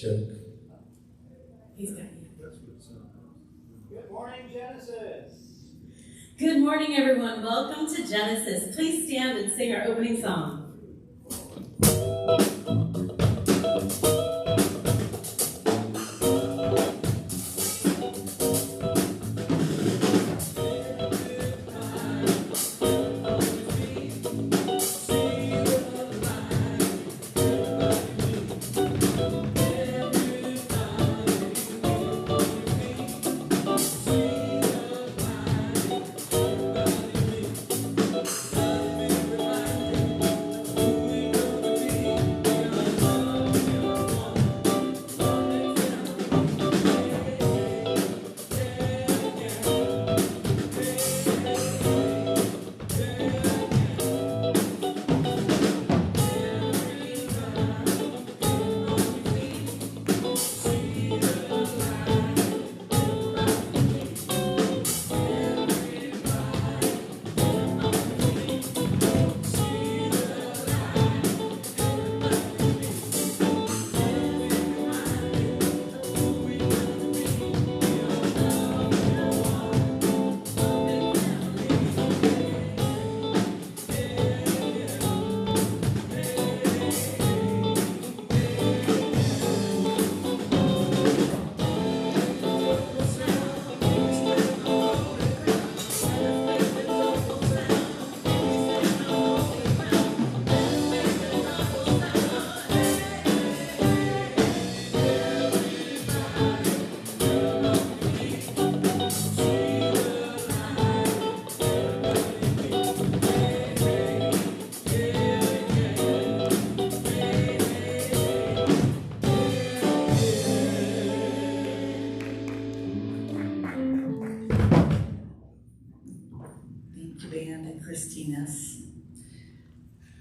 Check. He's got you. Good morning, Genesis. Good morning, everyone. Welcome to Genesis. Please stand and sing our opening song.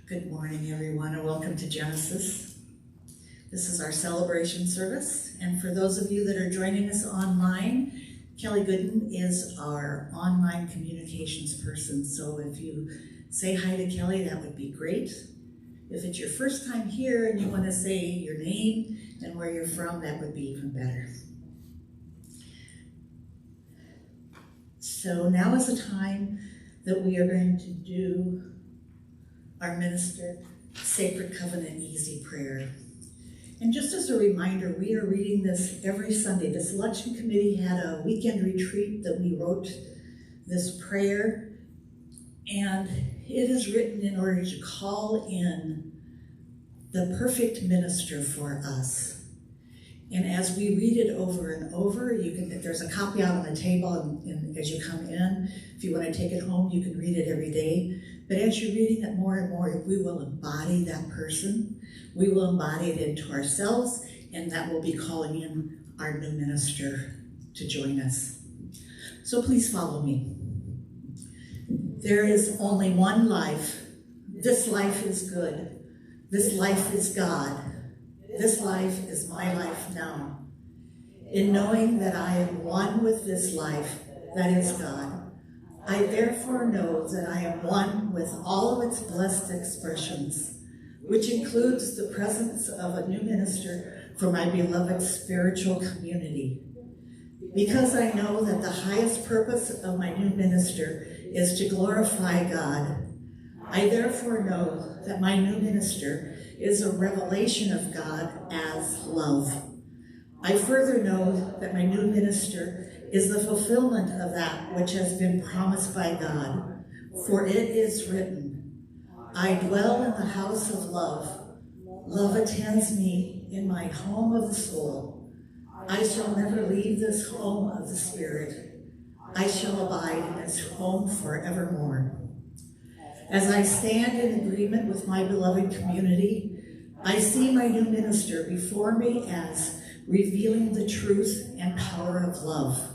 Good morning, everyone, and welcome to Genesis. This is our celebration service, and for those of you that are joining us online, Kelly Gooden is our online communications person, so if you say hi to Kelly, that would be great. If it's your first time here and you want to say your name and where you're from, that would be even better. So now is the time that we are going to do our ministered Sacred Covenant Easy Prayer. And just as a reminder, we are reading this every Sunday. The selection committee had a weekend retreat that we wrote this prayer, and it is written in order to call in the perfect minister for us. And as we read it over and over, there's a copy out on the table and as you come in. If you want to take it home, you can read it every day. But as you're reading it more and more, we will embody that person. We will embody it into ourselves, and that will be calling in our new minister to join us. So please follow me. There is only one life. This life is good. This life is God. This life is my life now. In knowing that I am one with this life, that is God, I therefore know that I am one with all of its blessed expressions, which includes the presence of a new minister for my beloved spiritual community. Because I know that the highest purpose of my new minister is to glorify God, I therefore know that my new minister is a revelation of God as love. I further know that my new minister is the fulfillment of that which has been promised by God. For it is written, I dwell in the house of love. Love attends me in my home of the soul. I shall never leave this home of the spirit. I shall abide in this home forevermore. As I stand in agreement with my beloved community, I see my new minister before me as revealing the truth and power of love.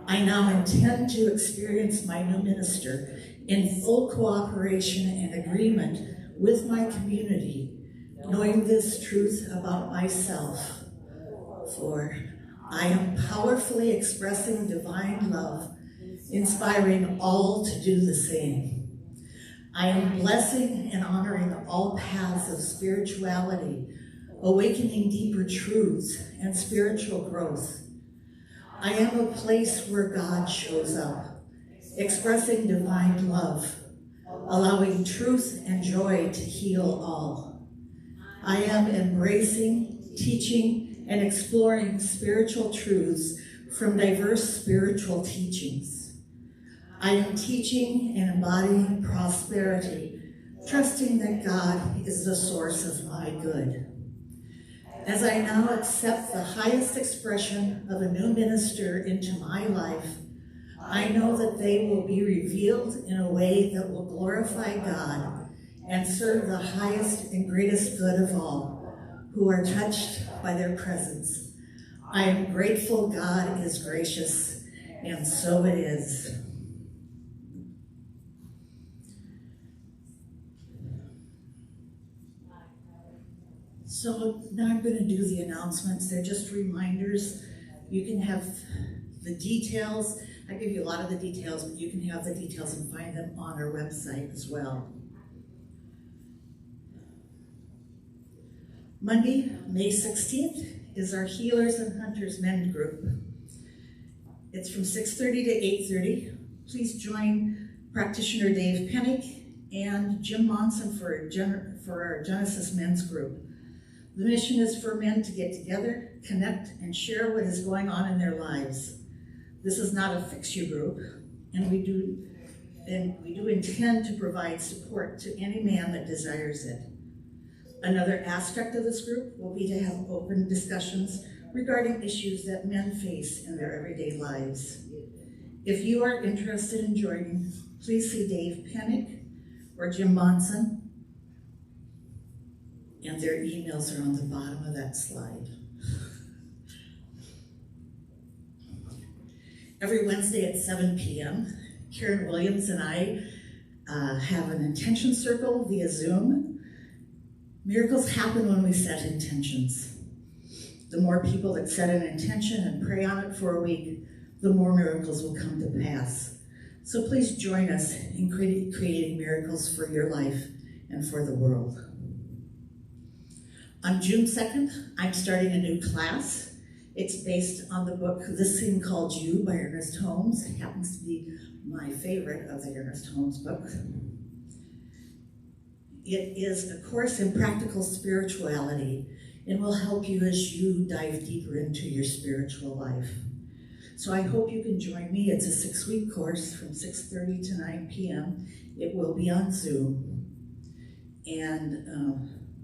I now intend to experience my new minister in full cooperation and agreement with my community, knowing this truth about myself. For I am powerfully expressing divine love, inspiring all to do the same. I am blessing and honoring all paths of spirituality, awakening deeper truths and spiritual growth. I am a place where God shows up, expressing divine love, allowing truth and joy to heal all. I am embracing, teaching, and exploring spiritual truths from diverse spiritual teachings. I am teaching and embodying prosperity, trusting that God is the source of my good. As I now accept the highest expression of a new minister into my life, I know that they will be revealed in a way that will glorify God and serve the highest and greatest good of all, who are touched by their presence. I am grateful God is gracious, and so it is. So now I'm going to do the announcements. They're just reminders. You can have the details. I give you a lot of the details, but you can have the details and find them on our website as well. Monday, May 16th, is our Healers and Hunters Men group. It's from 6:30 to 8:30. Please join practitioner Dave Pennick and Jim Monson for our Genesis Men's group. The mission is for men to get together, connect, and share what is going on in their lives. This is not a fix-you group, and we do intend to provide support to any man that desires it. Another aspect of this group will be to have open discussions regarding issues that men face in their everyday lives. If you are interested in joining, please see Dave Pennick or Jim Monson, and their emails are on the bottom of that slide. Every Wednesday at 7 p.m., Karen Williams and I have an intention circle via Zoom. Miracles happen when we set intentions. The more people that set an intention and pray on it for a week, the more miracles will come to pass. So please join us in creating miracles for your life and for the world. On June 2nd, I'm starting a new class. It's based on the book, This Thing Called You by Ernest Holmes. It happens to be my favorite of the Ernest Holmes books. It is a course in practical spirituality and will help you as you dive deeper into your spiritual life. So I hope you can join me. It's a 6-week course from 6:30 to 9 p.m. It will be on Zoom, and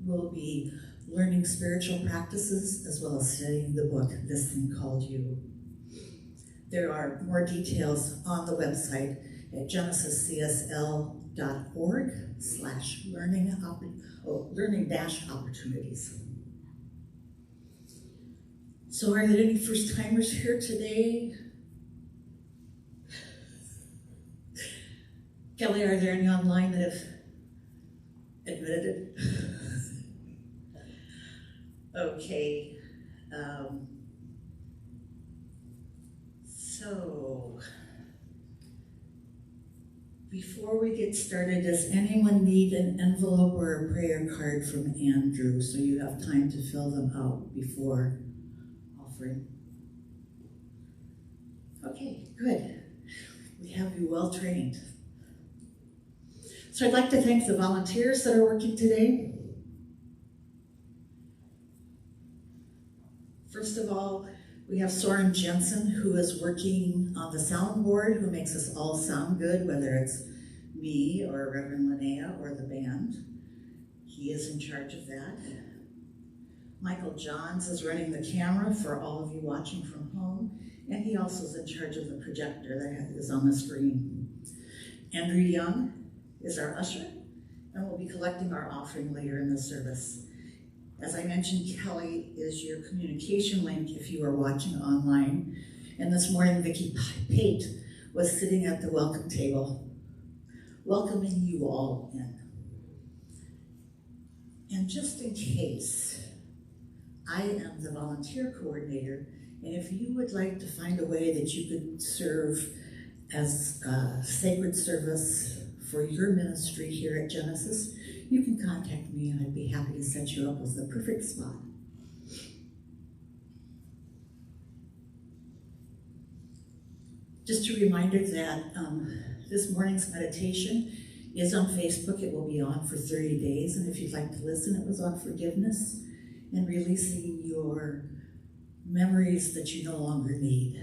we'll be learning spiritual practices as well as studying the book, This Thing Called You. There are more details on the website at genesiscsl.org/learning-opportunities. So are there any first-timers here today? Kelly, are there any online that have admitted it? Okay. So, before we get started, does anyone need an envelope or a prayer card from Andrew so you have time to fill them out before offering? Okay, good. We have you well trained. So I'd like to thank the volunteers that are working today. First of all, we have Soren Jensen, who is working on the soundboard, who makes us all sound good, whether it's me or Reverend Lynnea or the band. He is in charge of that. Michael Johns is running the camera for all of you watching from home, and he also is in charge of the projector that is on the screen. Andrew Young is our usher, and we'll be collecting our offering later in the service. As I mentioned, Kelly is your communication link if you are watching online. And this morning, Vicki Pate was sitting at the welcome table, welcoming you all in. And just in case, I am the volunteer coordinator, and if you would like to find a way that you could serve as a sacred service for your ministry here at Genesis, you can contact me and I'd be happy to set you up with the perfect spot. Just a reminder that this morning's meditation is on Facebook. It will be on for 30 days. And if you'd like to listen, it was on forgiveness and releasing your memories that you no longer need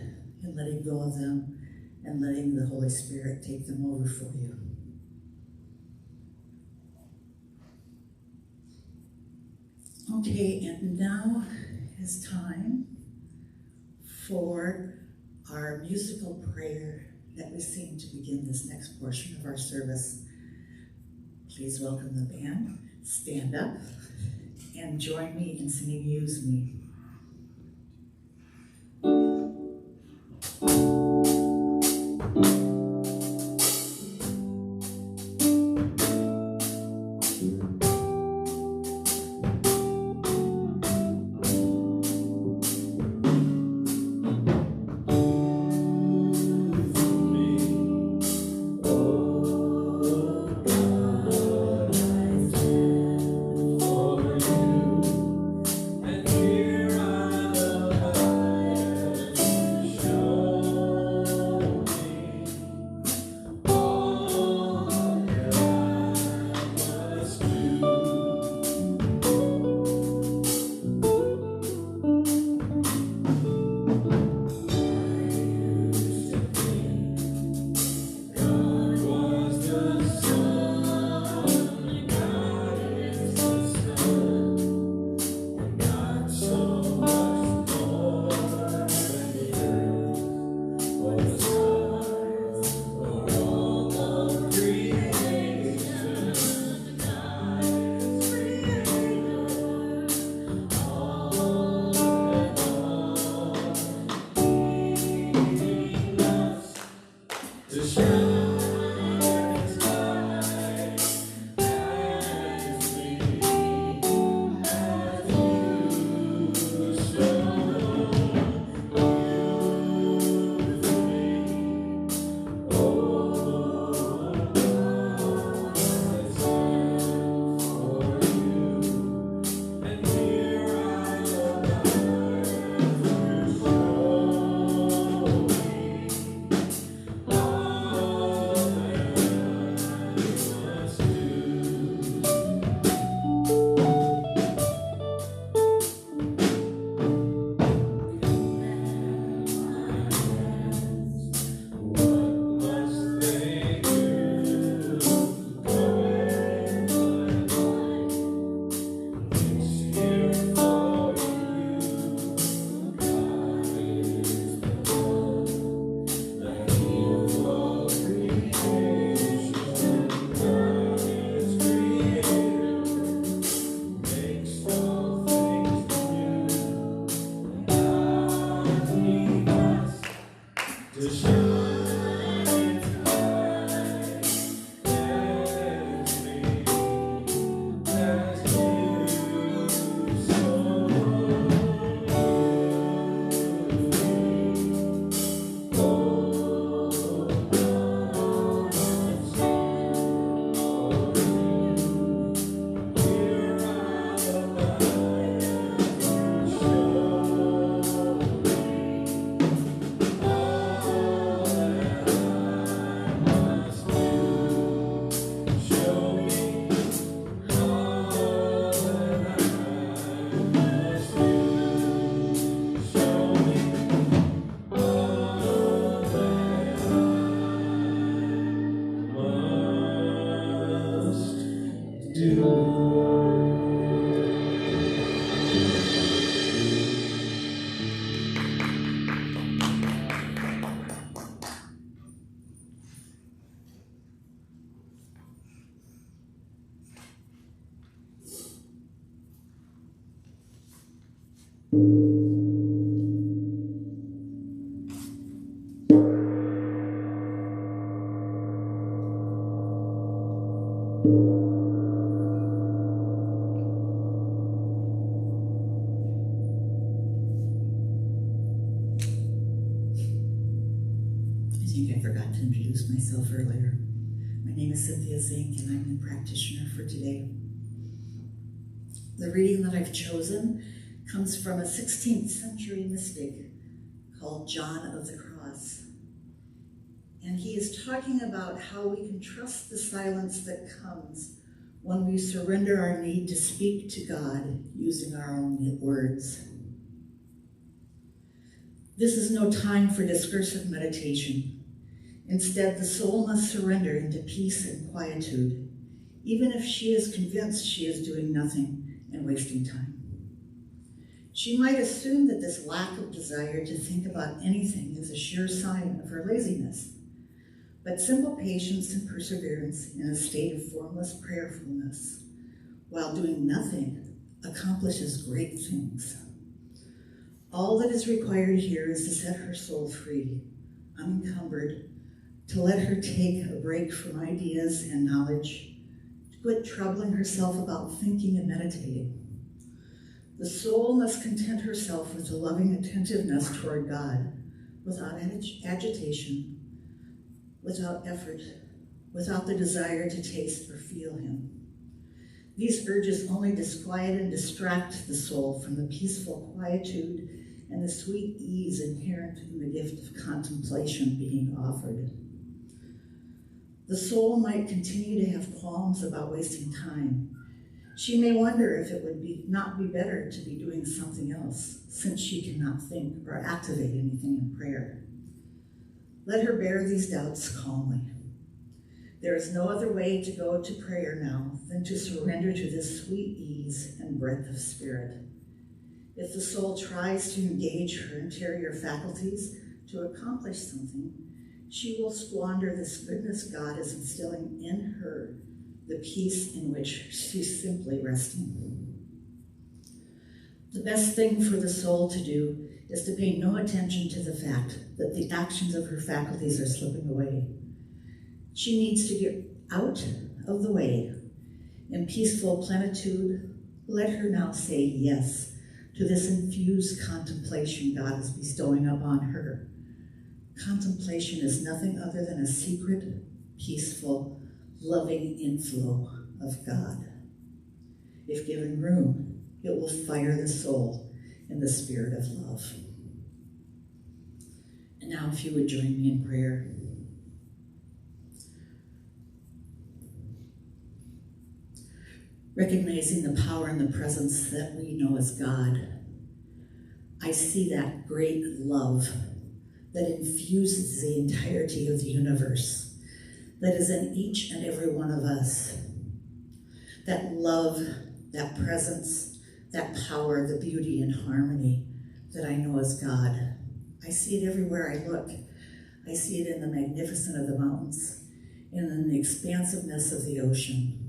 and letting go of them and letting the Holy Spirit take them over for you. Okay, and now is time for our musical prayer that we sing to begin this next portion of our service. Please welcome the band, stand up, and join me in singing Use Me. I forgot to introduce myself earlier. My name is Cynthia Zink, and I'm the practitioner for today. The reading that I've chosen comes from a 16th century mystic called John of the Cross. And he is talking about how we can trust the silence that comes when we surrender our need to speak to God using our own words. This is no time for discursive meditation. Instead, the soul must surrender into peace and quietude, even if she is convinced she is doing nothing and wasting time. She might assume that this lack of desire to think about anything is a sure sign of her laziness. But simple patience and perseverance in a state of formless prayerfulness, while doing nothing, accomplishes great things. All that is required here is to set her soul free, unencumbered, to let her take a break from ideas and knowledge, to quit troubling herself about thinking and meditating. The soul must content herself with a loving attentiveness toward God, without agitation, without effort, without the desire to taste or feel him. These urges only disquiet and distract the soul from the peaceful quietude and the sweet ease inherent in the gift of contemplation being offered. The soul might continue to have qualms about wasting time. She may wonder if it would not be better to be doing something else, since she cannot think or activate anything in prayer. Let her bear these doubts calmly. There is no other way to go to prayer now than to surrender to this sweet ease and breadth of spirit. If the soul tries to engage her interior faculties to accomplish something, she will squander this goodness God is instilling in her, the peace in which she's simply resting. The best thing for the soul to do is to pay no attention to the fact that the actions of her faculties are slipping away. She needs to get out of the way. In peaceful plenitude, let her now say yes to this infused contemplation God is bestowing upon her. Contemplation is nothing other than a secret, peaceful, loving inflow of God. If given room, it will fire the soul in the spirit of love. And now if you would join me in prayer. Recognizing the power and the presence that we know as God, I see that great love that infuses the entirety of the universe, that is in each and every one of us. That love, that presence, that power, the beauty and harmony that I know as God. I see it everywhere I look. I see it in the magnificence of the mountains, and in the expansiveness of the ocean.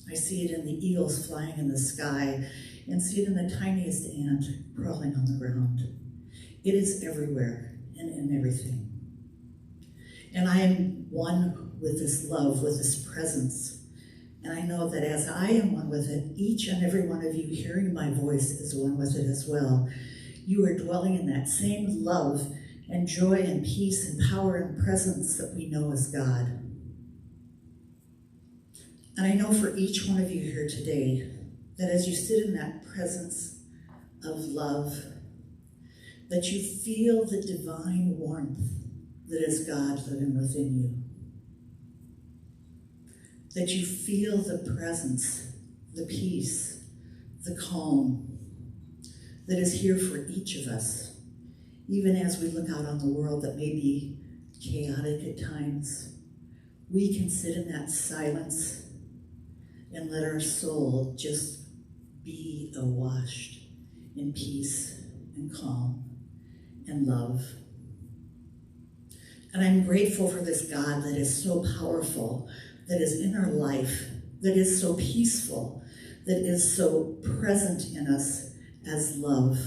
I see it in the eagles flying in the sky, and see it in the tiniest ant crawling on the ground. It is everywhere and in everything. And I am one with this love, with this presence. And I know that as I am one with it, each and every one of you hearing my voice is one with it as well. You are dwelling in that same love and joy and peace and power and presence that we know as God. And I know for each one of you here today, that as you sit in that presence of love, that you feel the divine warmth that is God living within you. That you feel the presence, the peace, the calm that is here for each of us, even as we look out on the world that may be chaotic at times. We can sit in that silence and let our soul just be awashed in peace and calm and love. And I'm grateful for this God that is so powerful, that is in our life, that is so peaceful, that is so present in us as love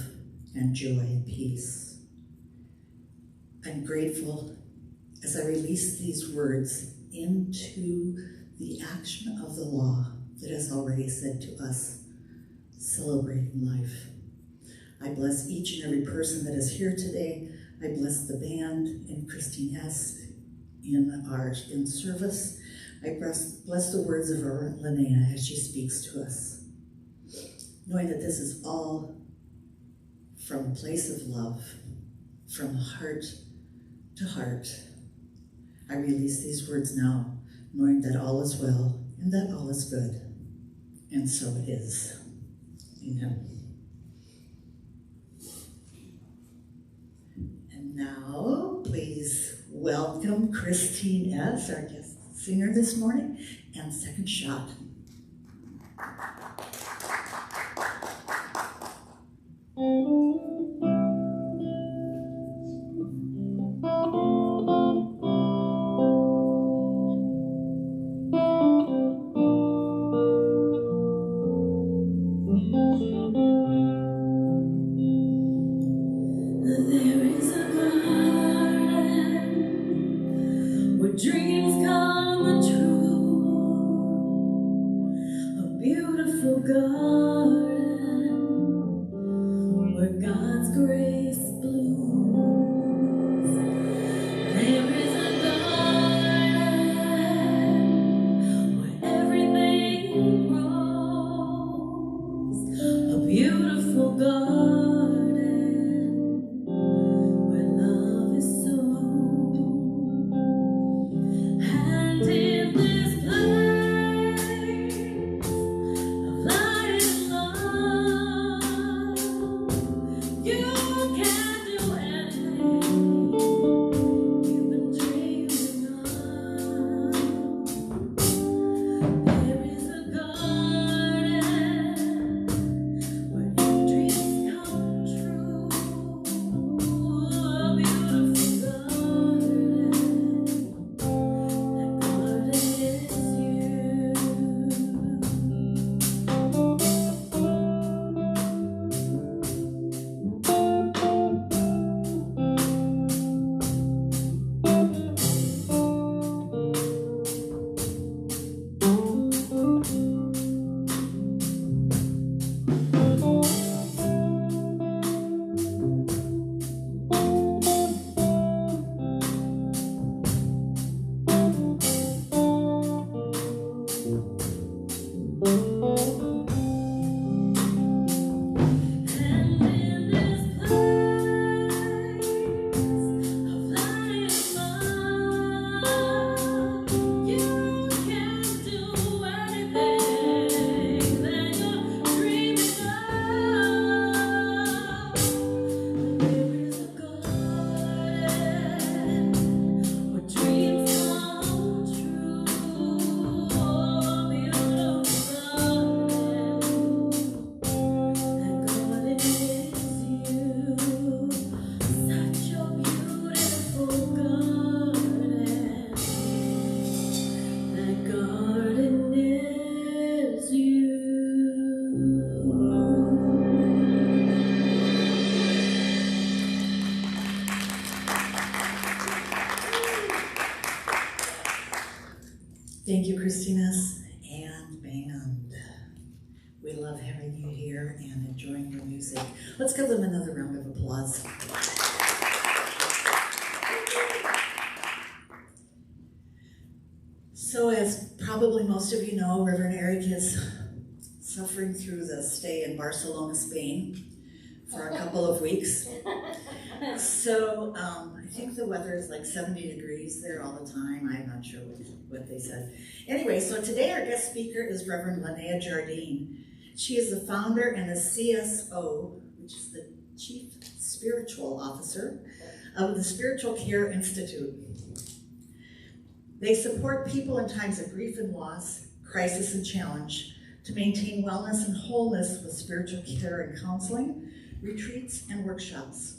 and joy and peace. I'm grateful as I release these words into the action of the law that is already said to us, celebrating life. I bless each and every person that is here today. I bless the band and Christine S. in service. I bless the words of our Lynnea as she speaks to us, knowing that this is all from a place of love, from heart to heart. I release these words now, knowing that all is well and that all is good. And so it is. Amen. And now, please welcome Christine S., our guest singer this morning, and Second Shot. There is a garden where dreams come true, a beautiful garden where God's grace blooms. There is a garden where everything grows, a beautiful garden where love is sown. And in this place of light and love, you can do anything you've been dreaming of. There is a garden where dreams come true, a beautiful garden. That garden is you. And in this place of light and love, you can do anything that you're dreaming of. There is a garden where dreams come true, a beautiful garden. That garden is you, such a beautiful garden. That garden is you. Thank you, Christina's and band. We love having you here and enjoying your music. Let's give them another round of applause. So as probably most of you know, Reverend Eric is suffering through the stay in Barcelona, Spain for a couple of weeks. So I think the weather is like 70 degrees there all the time. I'm not sure what they said. Anyway, so today our guest speaker is Reverend Lynnea Jardine. She is the founder and the CSO, which is the Chief Spiritual Officer of the Spiritual Care Institute. They support people in times of grief and loss, crisis and challenge, to maintain wellness and wholeness with spiritual care and counseling, retreats, and workshops.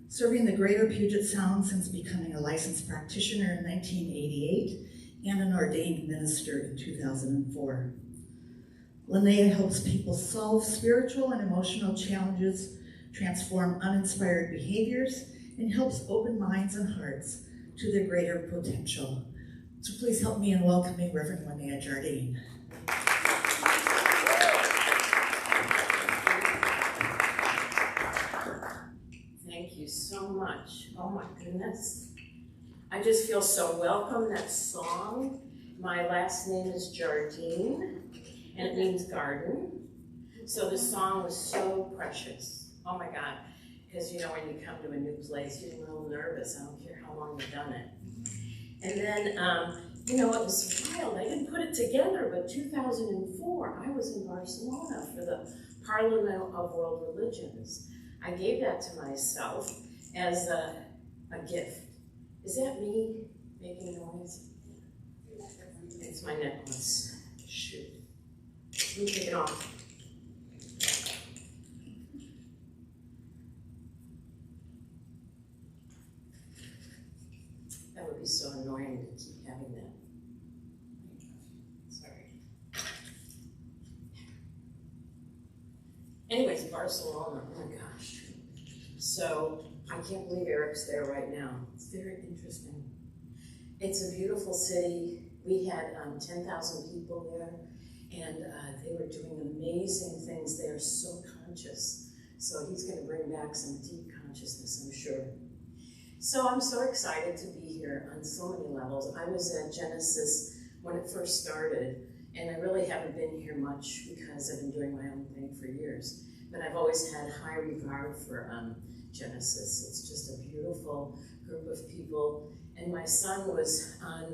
Serving the greater Puget Sound since becoming a licensed practitioner in 1988 and an ordained minister in 2004. Lynnea helps people solve spiritual and emotional challenges, transform uninspired behaviors, and helps open minds and hearts to their greater potential. So please help me in welcoming Reverend Lynnea Jardine. Thank you so much. Oh my goodness. I just feel so welcome. That song. My last name is Jardine, and it means garden. So the song was so precious. Oh my God. Because you know, when you come to a new place, you're a little nervous. I don't care how long you've done it. And then, it was wild. I didn't put it together, but 2004, I was in Barcelona for the Parliament of World Religions. I gave that to myself as a gift. Is that me making noise? It's my necklace. Shoot. Let me take it off. That would be so annoying to keep having that. Sorry. Anyways, Barcelona, oh my gosh. So, I can't believe Eric's there right now. It's very interesting. It's a beautiful city. We had 10,000 people there, and they were doing amazing things. They are so conscious. So he's going to bring back some deep consciousness, I'm sure. So I'm so excited to be here on so many levels. I was at Genesis when it first started, and I really haven't been here much because I've been doing my own thing for years. But I've always had high regard for Genesis. It's just a beautiful group of people. And my son was on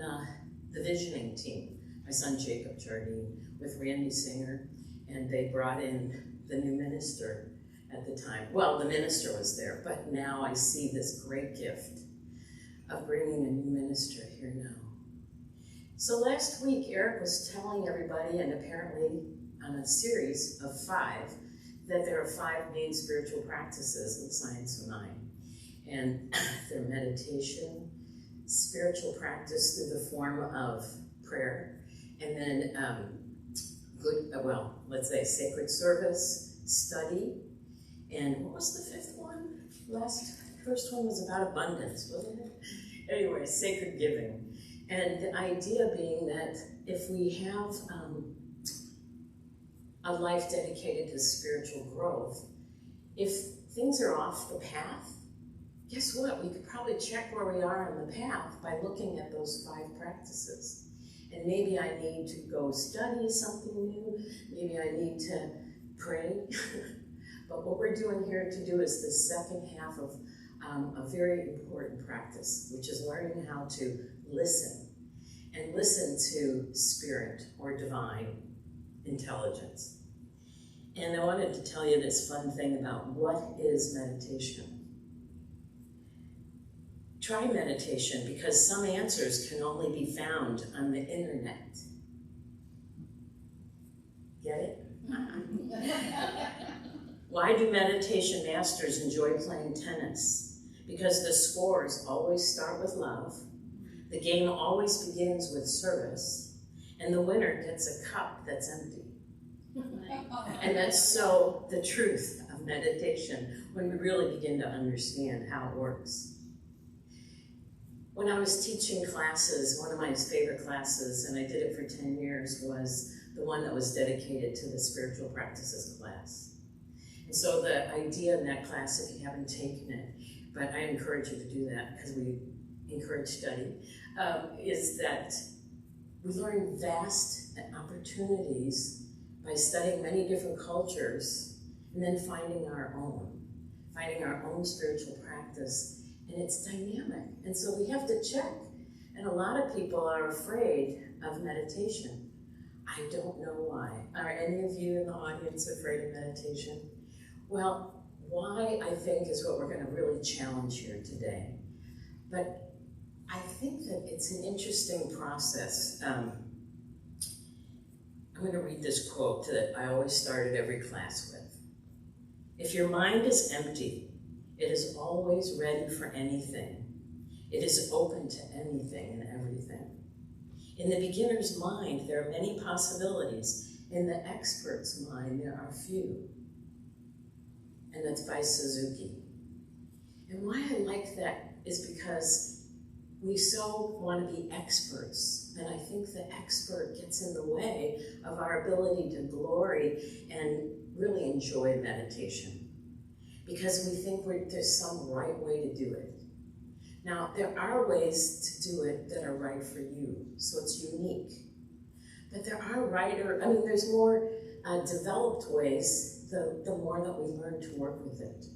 the visioning team, my son Jacob Jardine, with Randy Singer, and they brought in the new minister at the time. Well, the minister was there, but now I see this great gift of bringing a new minister here now. So last week, Eric was telling everybody, and apparently on a series of 5, that there are 5 main spiritual practices in Science of Mind. And they're meditation, spiritual practice through the form of prayer, and then let's say sacred service, study, and what was the 5th one? First one was about abundance, wasn't it? Anyway, sacred giving. And the idea being that if we have a life dedicated to spiritual growth, if things are off the path, guess what? We could probably check where we are on the path by looking at those 5 practices. And maybe I need to go study something new. Maybe I need to pray. But what we're doing here to do is the second half of a very important practice, which is learning how to listen, and listen to spirit or divine intelligence. And I wanted to tell you this fun thing about what is meditation. Try meditation, because some answers can only be found on the internet. Get it? Why do meditation masters enjoy playing tennis? Because the scores always start with love, the game always begins with service, and the winner gets a cup that's empty. And that's so the truth of meditation when we really begin to understand how it works. When I was teaching classes, one of my favorite classes, and I did it for 10 years, was the one that was dedicated to the spiritual practices class. And so the idea in that class, if you haven't taken it, but I encourage you to do that because we encourage study, is that we learn vast opportunities by studying many different cultures and then finding our own spiritual practice. And it's dynamic. And so we have to check. And a lot of people are afraid of meditation. I don't know why. Are any of you in the audience afraid of meditation? Well, why, I think, is what we're going to really challenge here today. But I think that it's an interesting process. I'm going to read this quote that I always started every class with. If your mind is empty, it is always ready for anything. It is open to anything and everything. In the beginner's mind, there are many possibilities. In the expert's mind, there are few. And that's by Suzuki. And why I like that is because we so want to be experts. And I think the expert gets in the way of our ability to glory and really enjoy meditation. Because we think there's some right way to do it. Now, there are ways to do it that are right for you, so it's unique. But there are there's more developed ways, the more that we learn to work with it.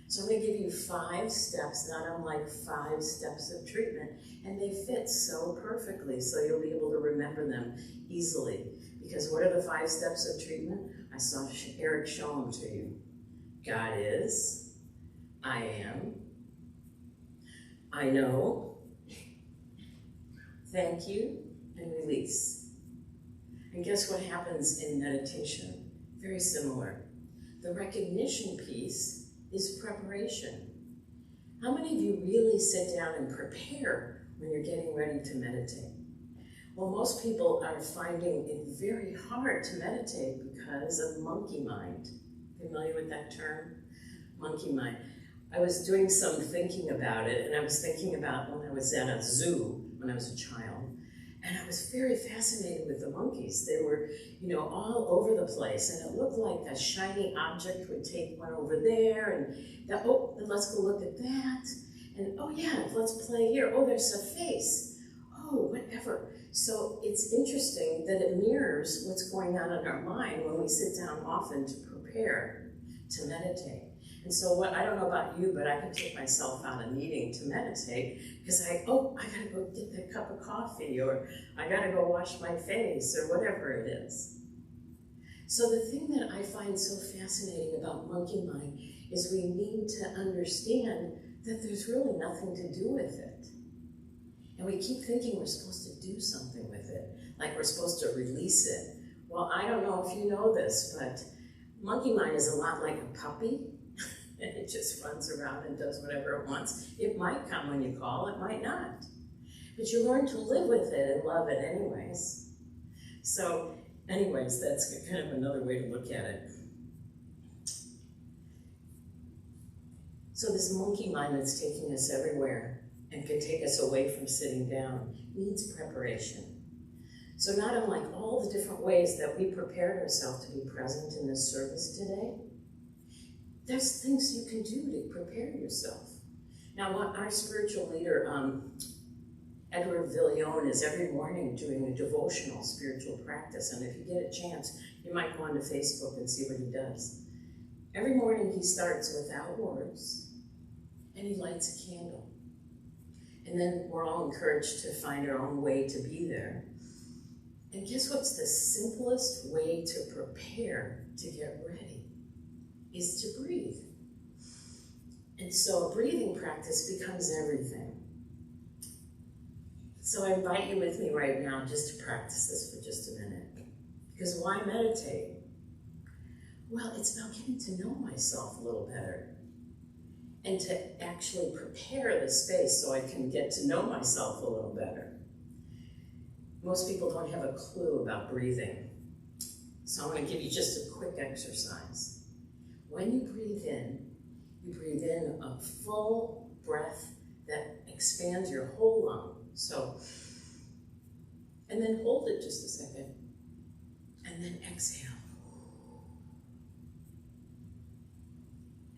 So I'm going to give you 5 steps, not unlike 5 steps of treatment, and they fit so perfectly, so you'll be able to remember them easily. Because what are the 5 steps of treatment? I saw Eric show them to you. God is, I am, I know, thank you, and release. And guess what happens in meditation? Very similar. The recognition piece is preparation. How many of you really sit down and prepare when you're getting ready to meditate? Well, most people are finding it very hard to meditate because of monkey mind. Familiar with that term? Monkey mind. I was doing some thinking about it, and I was thinking about when I was at a zoo when I was a child, and I was very fascinated with the monkeys. They were, all over the place, and it looked like a shiny object would take one over there, and then let's go look at that, and oh yeah, let's play here. Oh, there's a face. Oh, whatever. So it's interesting that it mirrors what's going on in our mind when we sit down often to prepare to meditate. And so I don't know about you, but I can take myself out of needing to meditate because I gotta go get that cup of coffee, or I gotta go wash my face, or whatever it is. So the thing that I find so fascinating about monkey mind is we need to understand that there's really nothing to do with it. And we keep thinking we're supposed to do something with it, like we're supposed to release it. Well, I don't know if you know this, but monkey mind is a lot like a puppy. And it just runs around and does whatever it wants. It might come when you call, it might not. But you learn to live with it and love it anyways. So anyways, that's kind of another way to look at it. So this monkey mind that's taking us everywhere and can take us away from sitting down needs preparation. So not unlike all the different ways that we prepared ourselves to be present in this service today, there's things you can do to prepare yourself. Now, what our spiritual leader, Edward Villion, is every morning doing a devotional spiritual practice. And if you get a chance, you might go onto Facebook and see what he does. Every morning he starts without words, and he lights a candle. And then we're all encouraged to find our own way to be there. And guess what's the simplest way to prepare to get ready? Is to breathe. And so a breathing practice becomes everything. So I invite you with me right now just to practice this for just a minute. Because why meditate? Well, it's about getting to know myself a little better and to actually prepare the space so I can get to know myself a little better. Most people don't have a clue about breathing. So I'm going to give you just a quick exercise. When you breathe in a full breath that expands your whole lung. So, and then hold it just a second, and then exhale.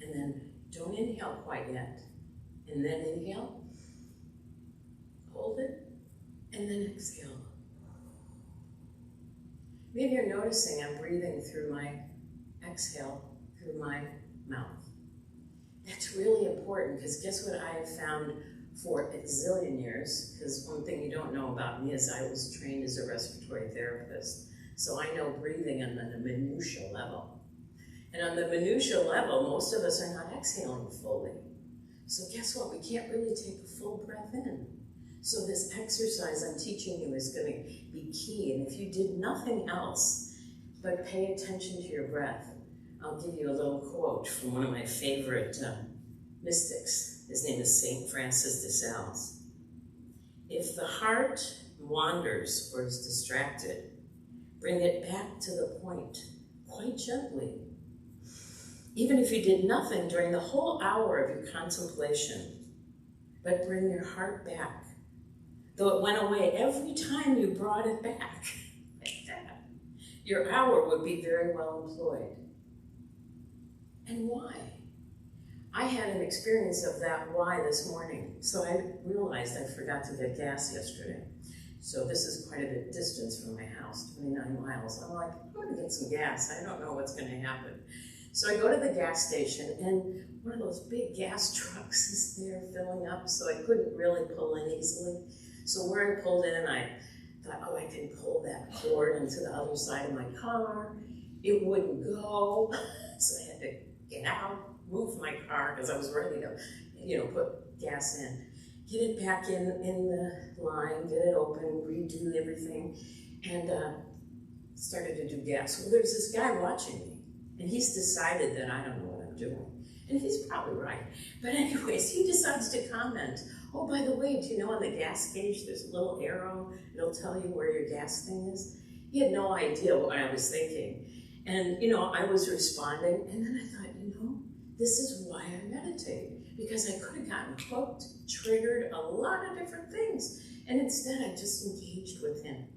And then don't inhale quite yet, and then inhale, hold it, and then exhale. Maybe you're noticing I'm breathing through my exhale through my mouth. That's really important because guess what I have found for a zillion years, because one thing you don't know about me is I was trained as a respiratory therapist. So I know breathing on the minutia level. And on the minutia level, most of us are not exhaling fully. So guess what? We can't really take a full breath in. So this exercise I'm teaching you is going to be key. And if you did nothing else but pay attention to your breath, I'll give you a little quote from one of my favorite mystics. His name is Saint Francis de Sales. If the heart wanders or is distracted, bring it back to the point, quite gently. Even if you did nothing during the whole hour of your contemplation, but bring your heart back. Though it went away every time you brought it back, like that, your hour would be very well employed. And why? I had an experience of that why this morning. So I realized I forgot to get gas yesterday. So this is quite a bit distance from my house, 29 miles. I'm like, I'm gonna get some gas. I don't know what's gonna happen. So I go to the gas station, and one of those big gas trucks is there filling up, so I couldn't really pull in easily. So where I pulled in, I thought, oh, I can pull that cord into the other side of my car. It wouldn't go, so I had to get out, move my car, because I was ready to, put gas in. Get it back in the line, get it open, redo everything, and started to do gas. Well, there's this guy watching me, and he's decided that I don't know what I'm doing. And he's probably right. But anyways, he decides to comment, oh, by the way, do you know on the gas gauge there's a little arrow, it'll tell you where your gas thing is? He had no idea what I was thinking. And, I was responding, and then I thought, this is why I meditate, because I could have gotten hooked, triggered, a lot of different things. And instead, I just engaged with him.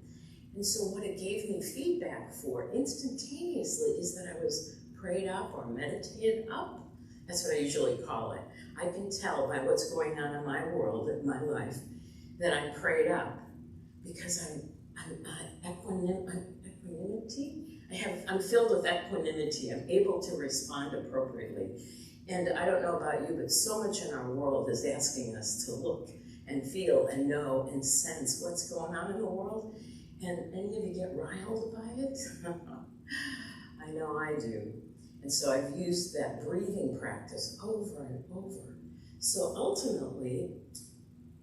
And so what it gave me feedback for instantaneously is that I was prayed up or meditated up. That's what I usually call it. I can tell by what's going on in my world, in my life, that I'm prayed up because I'm equanimity. I'm filled with equanimity. I'm able to respond appropriately. And I don't know about you, but so much in our world is asking us to look and feel and know and sense what's going on in the world. And any of you get riled by it? I know I do. And so I've used that breathing practice over and over. So ultimately,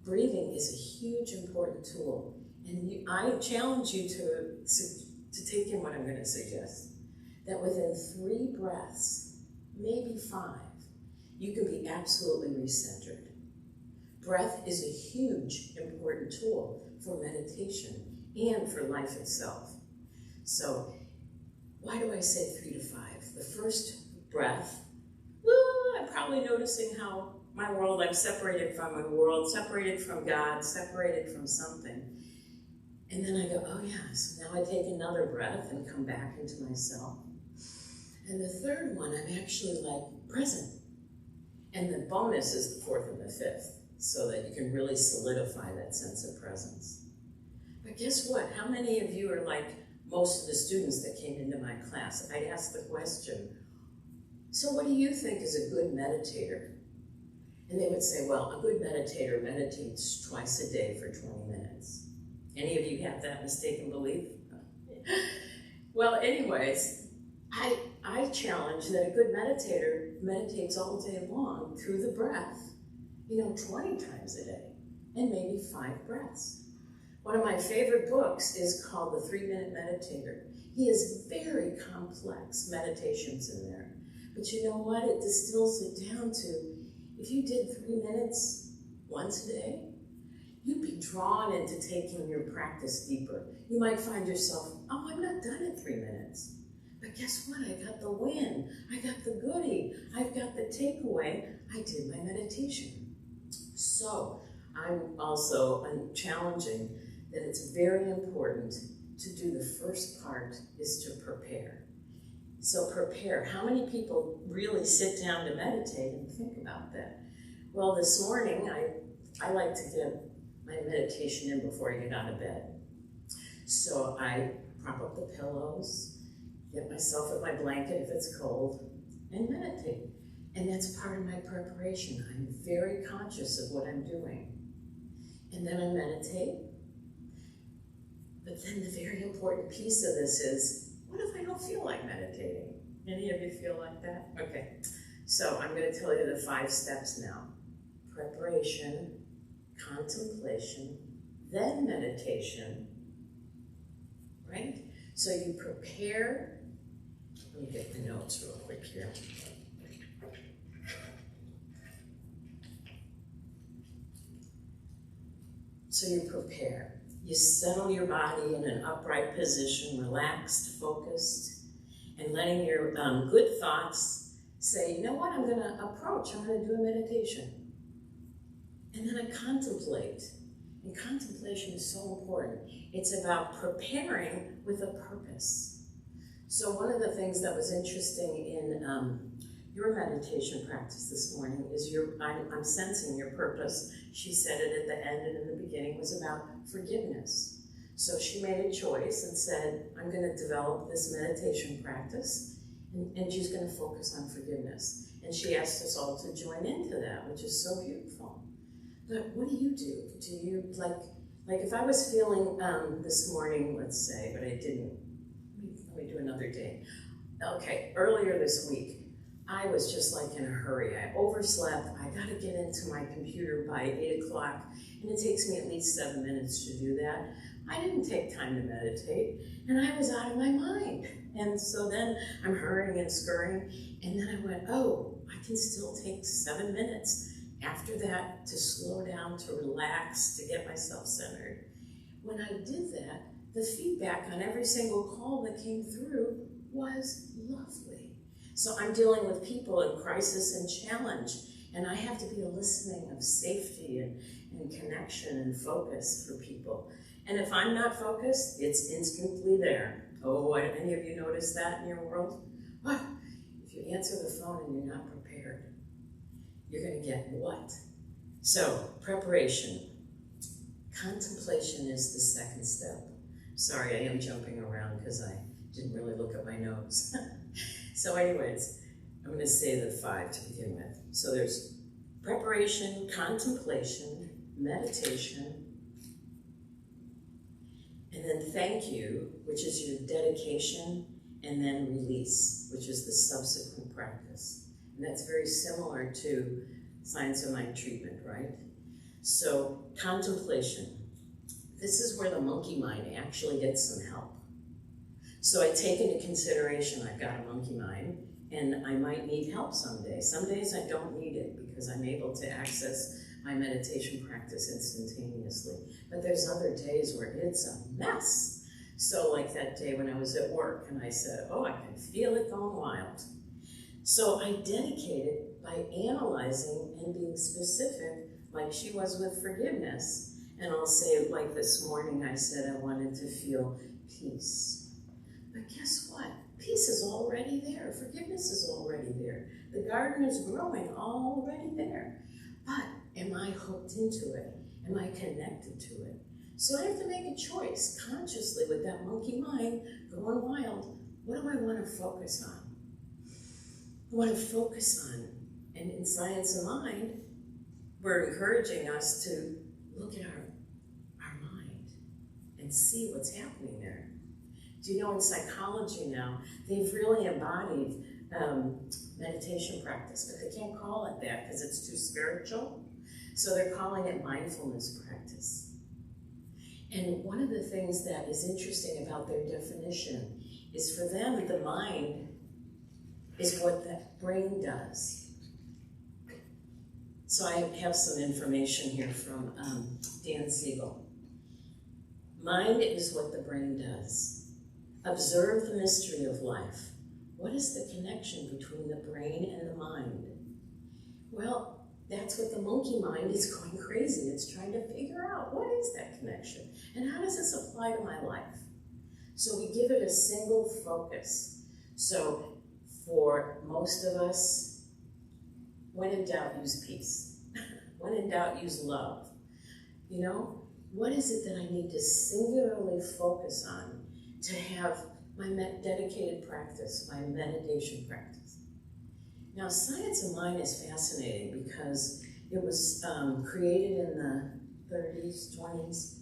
breathing is a huge, important tool. And I challenge you to take in what I'm going to suggest. That within 3 breaths, maybe 5, you can be absolutely recentered. Breath is a huge, important tool for meditation and for life itself. So, why do I say 3 to 5? The first breath, I'm probably noticing how my world, I'm separated from my world, separated from God, separated from something. And then I go, oh yeah, so now I take another breath and come back into myself. And the third one, I'm actually present. And the bonus is the 4th and the 5th, so that you can really solidify that sense of presence. But guess what? How many of you are like most of the students that came into my class? I'd ask the question, so what do you think is a good meditator? And they would say, well, a good meditator meditates twice a day for 20 minutes. Any of you have that mistaken belief? Well, anyways, I challenge that a good meditator meditates all day long through the breath, 20 times a day, and maybe 5 breaths. One of my favorite books is called The 3-Minute Meditator. He has very complex meditations in there. But you know what? It distills it down to, if you did 3 minutes once a day, you'd be drawn into taking your practice deeper. You might find yourself, oh, I'm not done at 3 minutes. But guess what? I got the win. I got the goodie. I've got the takeaway. I did my meditation. So I'm also challenging that it's very important to do the first part is to prepare. So prepare. How many people really sit down to meditate and think about that? Well, this morning, I like to get my meditation in before I get out of bed. So I prop up the pillows, get myself in my blanket if it's cold, and meditate. And that's part of my preparation. I'm very conscious of what I'm doing. And then I meditate. But then the very important piece of this is, what if I don't feel like meditating? Any of you feel like that? Okay, so I'm going to tell you the 5 steps now. Preparation, contemplation, then meditation, right? So you prepare. Let me get the notes real quick here. So you prepare. You settle your body in an upright position, relaxed, focused, and letting your good thoughts say, you know what, I'm going to do a meditation. And then I contemplate. And contemplation is so important. It's about preparing with a purpose. So one of the things that was interesting in your meditation practice this morning is I'm sensing your purpose. She said it at the end and in the beginning was about forgiveness. So she made a choice and said, I'm going to develop this meditation practice And she's going to focus on forgiveness. And she asked us all to join into that, which is so beautiful. But what do you do? Do you, like if I was feeling this morning, let's say, but I didn't, let me do another day. Okay, earlier this week, I was just like in a hurry. I overslept. I got to get into my computer by 8 o'clock, and it takes me at least 7 minutes to do that. I didn't take time to meditate, and I was out of my mind. And so then I'm hurrying and scurrying, and then I went, oh, I can still take 7 minutes after that to slow down, to relax, to get myself centered. When I did that, the feedback on every single call that came through was lovely. So I'm dealing with people in crisis and challenge, and I have to be a listening of safety and connection and focus for people. And if I'm not focused, it's instantly there. Oh, any of you notice that in your world? What? If you answer the phone and you're not prepared, you're going to get what? So, preparation. Contemplation is the second step. Sorry, I am jumping around because I didn't really look at my notes. So anyways, I'm going to say the 5 to begin with. So there's preparation, contemplation, meditation, and then thank you, which is your dedication, and then release, which is the subsequent practice. And that's very similar to science of mind treatment, right? So contemplation. This is where the monkey mind actually gets some help. So I take into consideration I've got a monkey mind, and I might need help someday. Some days I don't need it because I'm able to access my meditation practice instantaneously. But there's other days where it's a mess. So like that day when I was at work and I said, oh, I can feel it going wild. So I dedicate it by analyzing and being specific, like she was with forgiveness. And I'll say, like this morning, I said I wanted to feel peace. But guess what? Peace is already there. Forgiveness is already there. The garden is growing already there. But am I hooked into it? Am I connected to it? So I have to make a choice consciously with that monkey mind going wild. What do I want to focus on? I want to focus on, and in Science of Mind, we're encouraging us to look at our mind and see what's happening there. Do you know in psychology now, they've really embodied meditation practice, but they can't call it that because it's too spiritual. So they're calling it mindfulness practice. And one of the things that is interesting about their definition is for them, the mind is what the brain does. So I have some information here from Dan Siegel. Mind is what the brain does. Observe the mystery of life. What is the connection between the brain and the mind? Well, that's what the monkey mind is going crazy. It's trying to figure out, what is that connection? And how does this apply to my life? So we give it a single focus. So for most of us, when in doubt, use peace. When in doubt, use love. You know, what is it that I need to singularly focus on to have my dedicated practice, my meditation practice? Now, Science of Mind is fascinating because it was created in the 30s, 20s.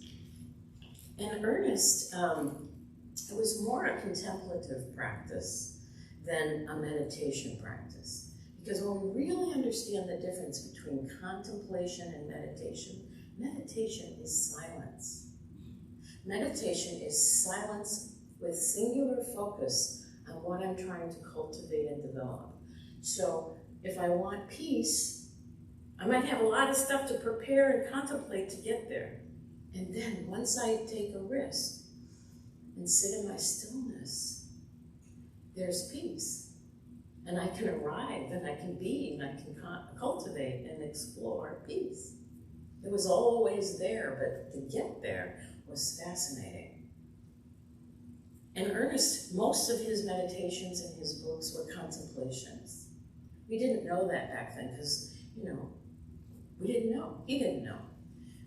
And Ernest, it was more a contemplative practice than a meditation practice. Because when we really understand the difference between contemplation and meditation, meditation is silence. Meditation is silence with singular focus on what I'm trying to cultivate and develop. So if I want peace, I might have a lot of stuff to prepare and contemplate to get there. And then once I take a risk and sit in my stillness, there's peace. And I can arrive, and I can be, and I can cultivate and explore peace. It was always there, but to get there was fascinating. And Ernest, most of his meditations and his books were contemplations. We didn't know that back then because, you know, we didn't know. He didn't know.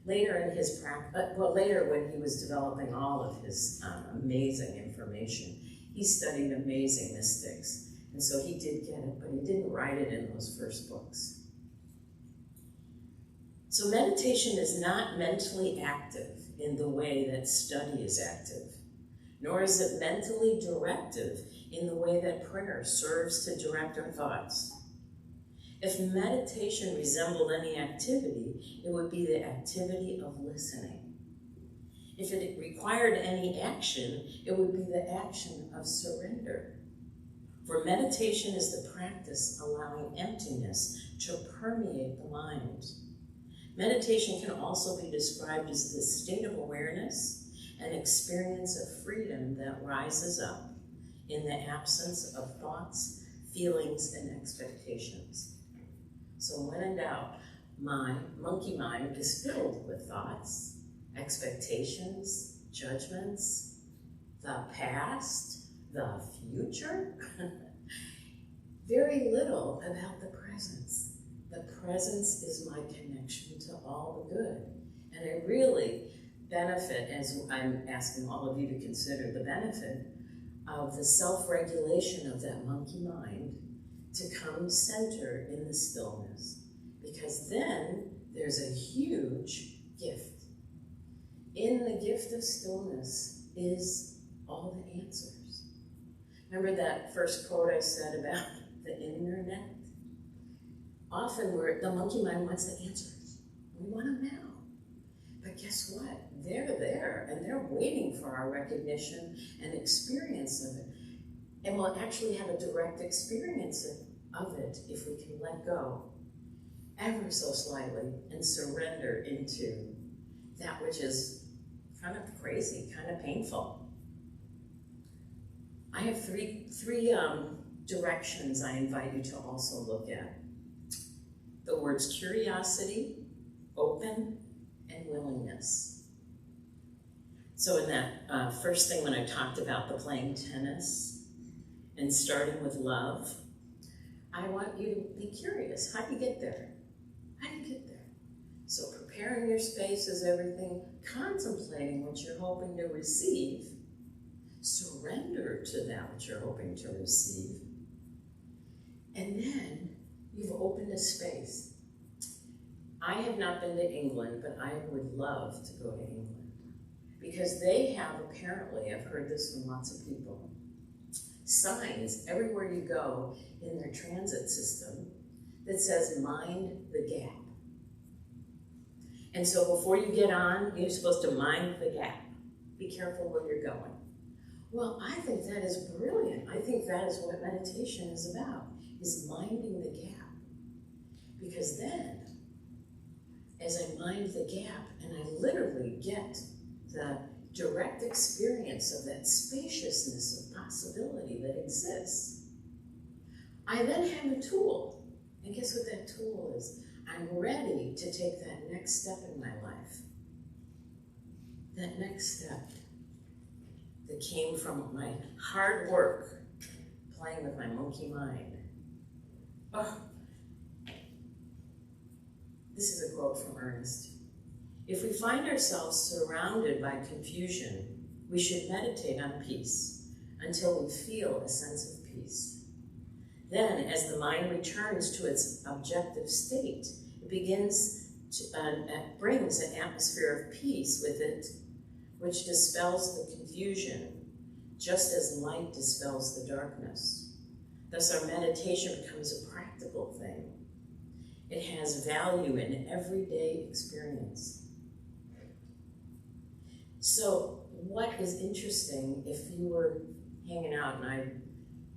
Later in his practice, well, later when he was developing all of his amazing information, he studied amazing mystics. And And so he did get it, but he didn't write it in those first books. So meditation is not mentally active in the way that study is active, nor is it mentally directive in the way that prayer serves to direct our thoughts. If meditation resembled any activity, it would be the activity of listening. If it required any action, it would be the action of surrender. For meditation is the practice allowing emptiness to permeate the mind. Meditation can also be described as the state of awareness and experience of freedom that rises up in the absence of thoughts, feelings, and expectations. So when in doubt, my monkey mind is filled with thoughts, expectations, judgments, the past, the future. Very little about the presence. The presence is my connection to all the good. And I really benefit, as I'm asking all of you to consider the benefit of the self-regulation of that monkey mind to come center in the stillness. Because then there's a huge gift. In the gift of stillness is all the answers. Remember that first quote I said about the internet? Often the monkey mind wants the answers. We want them now. But guess what? They're there and they're waiting for our recognition and experience of it. And we'll actually have a direct experience of it if we can let go ever so slightly and surrender into that which is kind of crazy, kind of painful. I have three directions I invite you to also look at. The words curiosity, open, and willingness. So in that first thing when I talked about the playing tennis and starting with love, I want you to be curious. How do you get there? How do you get there? So preparing your space is everything, contemplating what you're hoping to receive, surrender to that which you're hoping to receive, and then you've opened a space. I have not been to England, but I would love to go to England because they have apparently, I've heard this from lots of people, signs everywhere you go in their transit system that says, mind the gap. And so before you get on, you're supposed to mind the gap. Be careful where you're going. Well, I think that is brilliant. I think that is what meditation is about, is minding the gap. Because then, as I mind the gap and I literally get the direct experience of that spaciousness of possibility that exists, I then have a tool. And guess what that tool is? I'm ready to take that next step in my life. That next step that came from my hard work playing with my monkey mind. Oh, this is a quote from Ernest. If we find ourselves surrounded by confusion, we should meditate on peace until we feel a sense of peace. Then, as the mind returns to its objective state, it begins to, brings an atmosphere of peace with it, which dispels the confusion, just as light dispels the darkness. Thus, our meditation becomes a practical thing. It has value in everyday experience. So, what is interesting, if you were hanging out, and I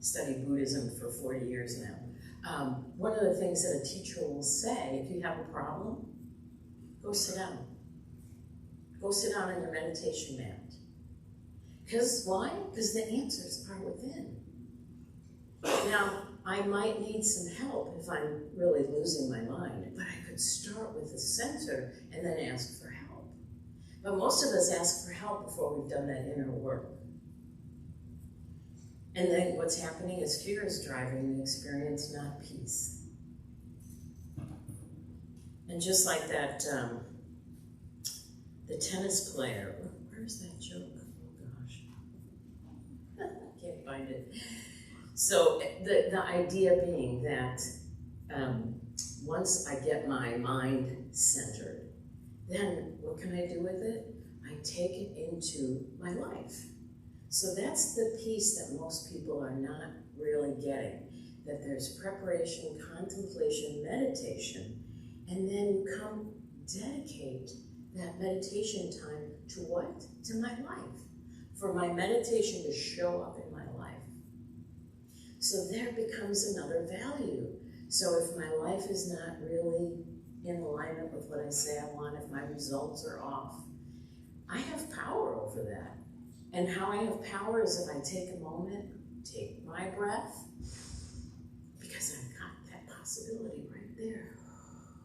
studied Buddhism for 40 years now, one of the things that a teacher will say, if you have a problem, go sit down. Go sit down on your meditation mat. Because why? Because the answers are within. Now, I might need some help if I'm really losing my mind, but I could start with the center and then ask for help. But most of us ask for help before we've done that inner work. And then what's happening is fear is driving the experience, not peace. And just like that, the tennis player, where's that joke? Oh gosh, I can't find it. So the idea being that once I get my mind centered, then what can I do with it? I take it into my life. So that's the piece that most people are not really getting, that there's preparation, contemplation, meditation, and then you come dedicate that meditation time to what? To my life. For my meditation to show up in my life. So there becomes another value. So if my life is not really in alignment with what I say I want, if my results are off, I have power over that. And how I have power is if I take a moment, take my breath, because I've got that possibility right there.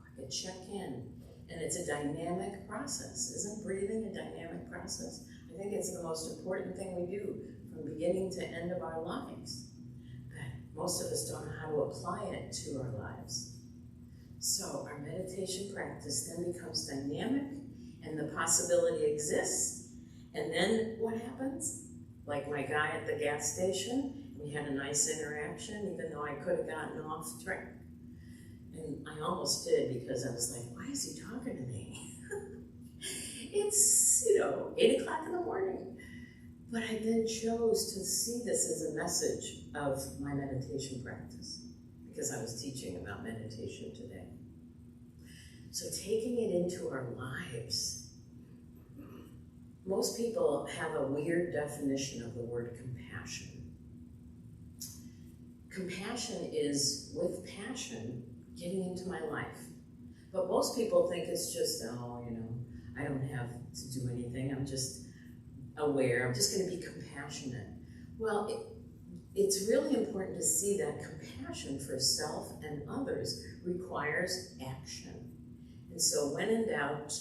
I can check in. And it's a dynamic process. Isn't breathing a dynamic process? I think it's the most important thing we do from beginning to end of our lives. But most of us don't know how to apply it to our lives. So our meditation practice then becomes dynamic, and the possibility exists. And then what happens? Like my guy at the gas station, we had a nice interaction, even though I could have gotten off track. And I almost did, because I was like, why is he talking to me? It's, 8 o'clock in the morning. But I then chose to see this as a message of my meditation practice, because I was teaching about meditation today. So taking it into our lives. Most people have a weird definition of the word compassion. Compassion is with passion getting into my life. But most people think it's just, I don't have to do anything. I'm just aware. I'm just going to be compassionate. Well, it's really important to see that compassion for self and others requires action. And so when in doubt,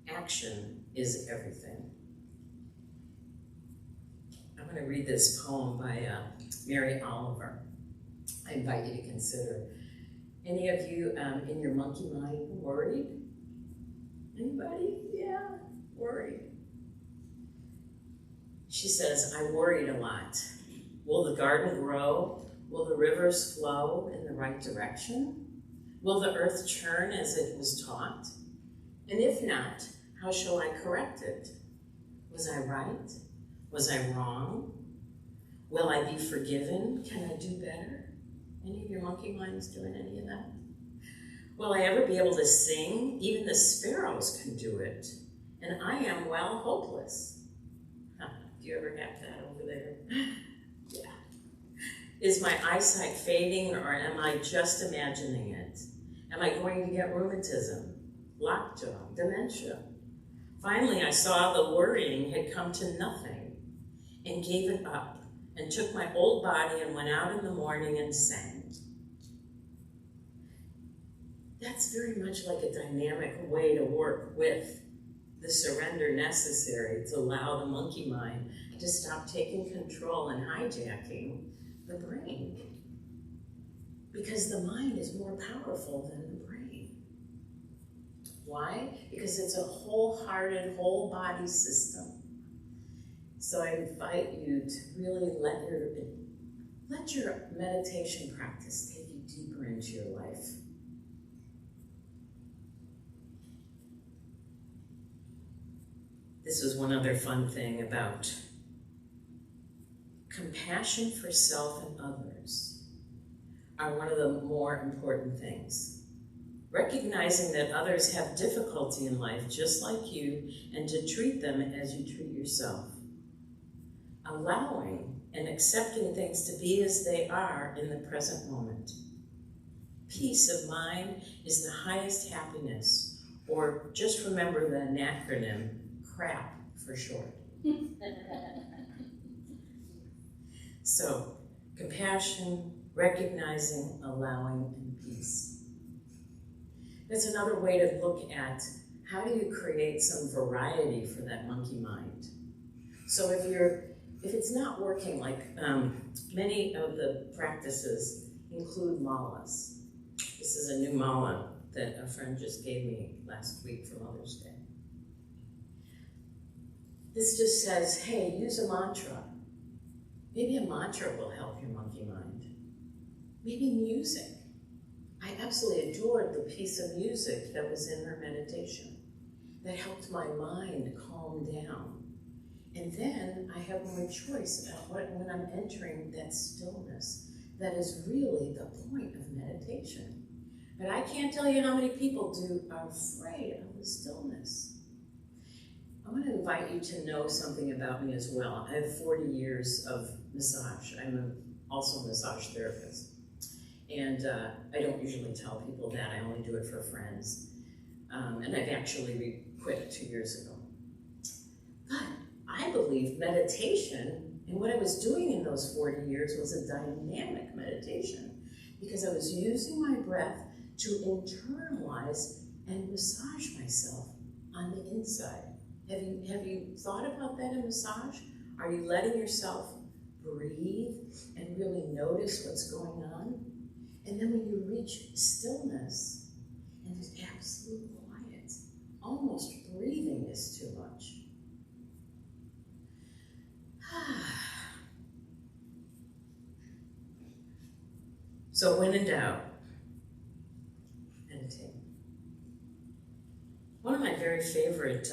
action is everything. I'm going to read this poem by Mary Oliver. I invite you to consider. Any of you in your monkey mind worried? Anybody? Yeah, worried. She says, I worried a lot. Will the garden grow? Will the rivers flow in the right direction? Will the earth churn as it was taught? And if not, how shall I correct it? Was I right? Was I wrong? Will I be forgiven? Can I do better? Any of your monkey minds doing any of that? Will I ever be able to sing? Even the sparrows can do it. And I am, well, hopeless. Huh, do you ever have that over there? Yeah. Is my eyesight fading, or am I just imagining it? Am I going to get rheumatism, lockjaw, dementia? Finally, I saw the worrying had come to nothing and gave it up and took my old body and went out in the morning and sang. That's very much like a dynamic way to work with the surrender necessary to allow the monkey mind to stop taking control and hijacking the brain. Because the mind is more powerful than the brain. Why? Because it's a wholehearted, whole body system. So I invite you to really let your meditation practice take you deeper into your life. This was one other fun thing about compassion for self and others are one of the more important things. Recognizing that others have difficulty in life just like you, and to treat them as you treat yourself. Allowing and accepting things to be as they are in the present moment. Peace of mind is the highest happiness, or just remember the acronym, CRAP for short. So, compassion, recognizing, allowing, and peace. That's another way to look at how do you create some variety for that monkey mind. So if it's not working, like many of the practices include malas. This is a new mala that a friend just gave me last week for Mother's Day. This just says, hey, use a mantra. Maybe a mantra will help your monkey mind. Maybe music. I absolutely adored the piece of music that was in her meditation that helped my mind calm down. And then I have more choice about when I'm entering that stillness. That is really the point of meditation. But I can't tell you how many people are afraid of the stillness. I want to invite you to know something about me as well. I have 40 years of massage. I'm also a massage therapist. And I don't usually tell people that. I only do it for friends. And I've actually quit 2 years ago. But I believe meditation, and what I was doing in those 40 years was a dynamic meditation, because I was using my breath to internalize and massage myself on the inside. Have you thought about that in massage? Are you letting yourself breathe and really notice what's going on? And then when you reach stillness and there's absolute quiet, almost breathing is too much. So when in doubt, meditate. One of my very favorite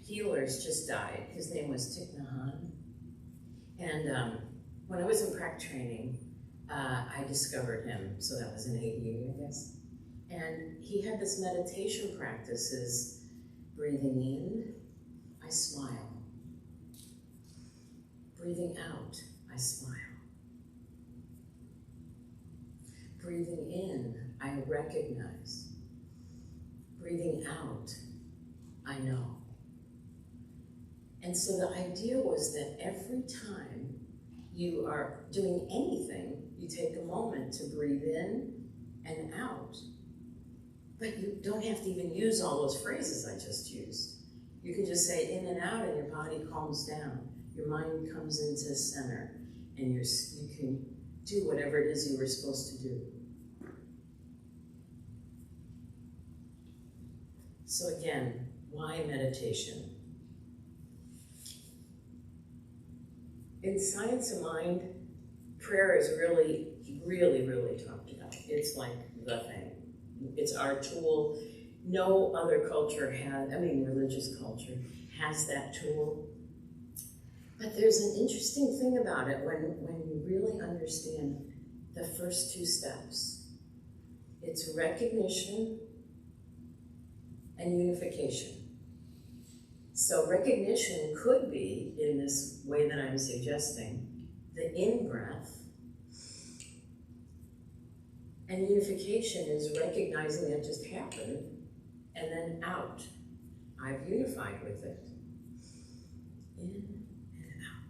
healers just died. His name was Thich Nhat Hanh. And when I was in prac training, I discovered him. So that was in 88, I guess. And he had this meditation practices, breathing in, I smile. Breathing out, I smile. Breathing in, I recognize. Breathing out, I know. And so the idea was that every time you are doing anything, you take a moment to breathe in and out. But you don't have to even use all those phrases I just used. You can just say in and out and your body calms down. Your mind comes into center and you can do whatever it is you were supposed to do. So again, why meditation? In Science of Mind, prayer is really, really, really talked about. It's like the thing. It's our tool. No other culture religious culture has that tool. But there's an interesting thing about it when you really understand the first two steps. It's recognition and unification. So recognition could be, in this way that I'm suggesting, the in-breath. And unification is recognizing it just happened, and then out. I've unified with it. In and out.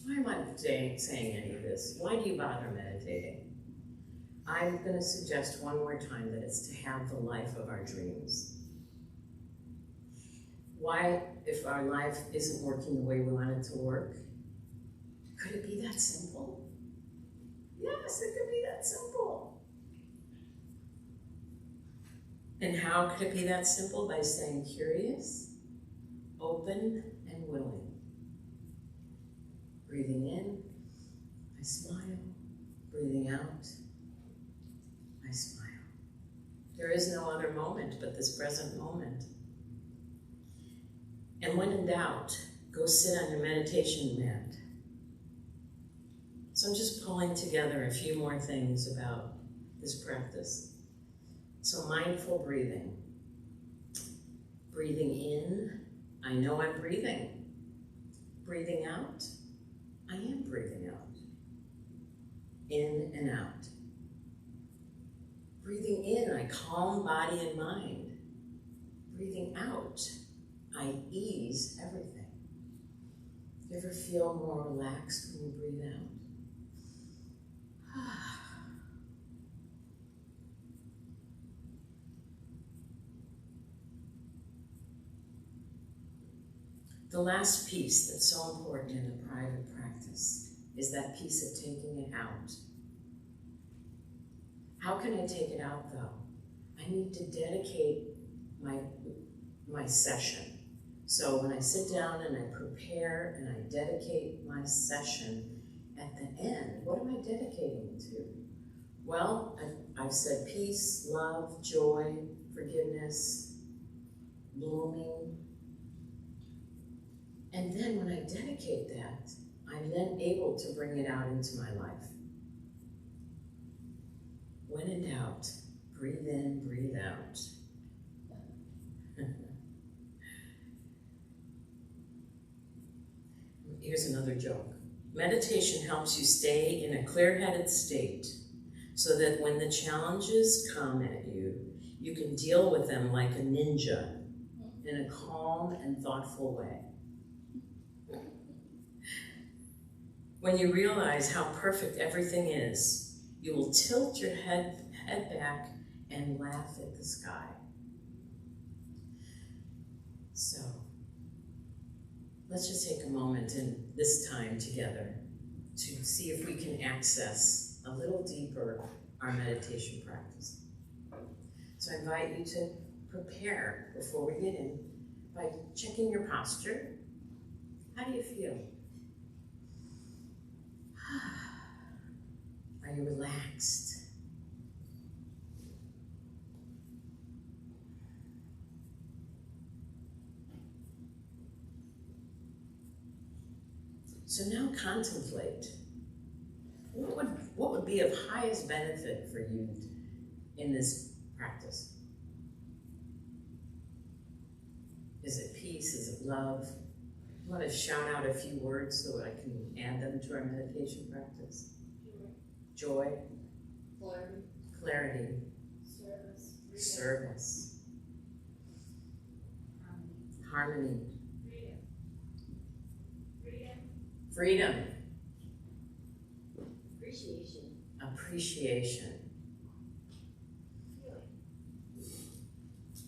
Why am I saying any of this? Why do you bother meditating? I'm going to suggest one more time that it's to have the life of our dreams. Why, if our life isn't working the way we want it to work, could it be that simple? Yes, it could be that simple. And how could it be that simple? By staying curious, open, and willing. Breathing in, I smile. Breathing out, I smile. There is no other moment but this present moment. And when in doubt, go sit on your meditation mat. So I'm just pulling together a few more things about this practice. So mindful breathing. Breathing in, I know I'm breathing. Breathing out, I am breathing out. In and out. Breathing in, I calm body and mind. Breathing out, I ease everything. You ever feel more relaxed when you breathe out? The last piece that's so important in a private practice is that piece of taking it out. How can I take it out though? I need to dedicate my session, So when I sit down and I prepare and I dedicate my session, at the end, what am I dedicating it to? Well, I've said peace, love, joy, forgiveness, blooming. And then when I dedicate that, I'm then able to bring it out into my life. When in doubt, breathe in, breathe out. Here's another joke. Meditation helps you stay in a clear-headed state so that when the challenges come at you, you can deal with them like a ninja in a calm and thoughtful way. When you realize how perfect everything is, you will tilt your head back and laugh at the sky. So, let's just take a moment in this time together to see if we can access a little deeper our meditation practice. So I invite you to prepare before we get in by checking your posture. How do you feel? Are you relaxed? So now contemplate. What would be of highest benefit for you in this practice? Is it peace? Is it love? I want to shout out a few words so I can add them to our meditation practice. Joy. Clarity. Clarity. Service. Service. Harmony. Freedom. Appreciation.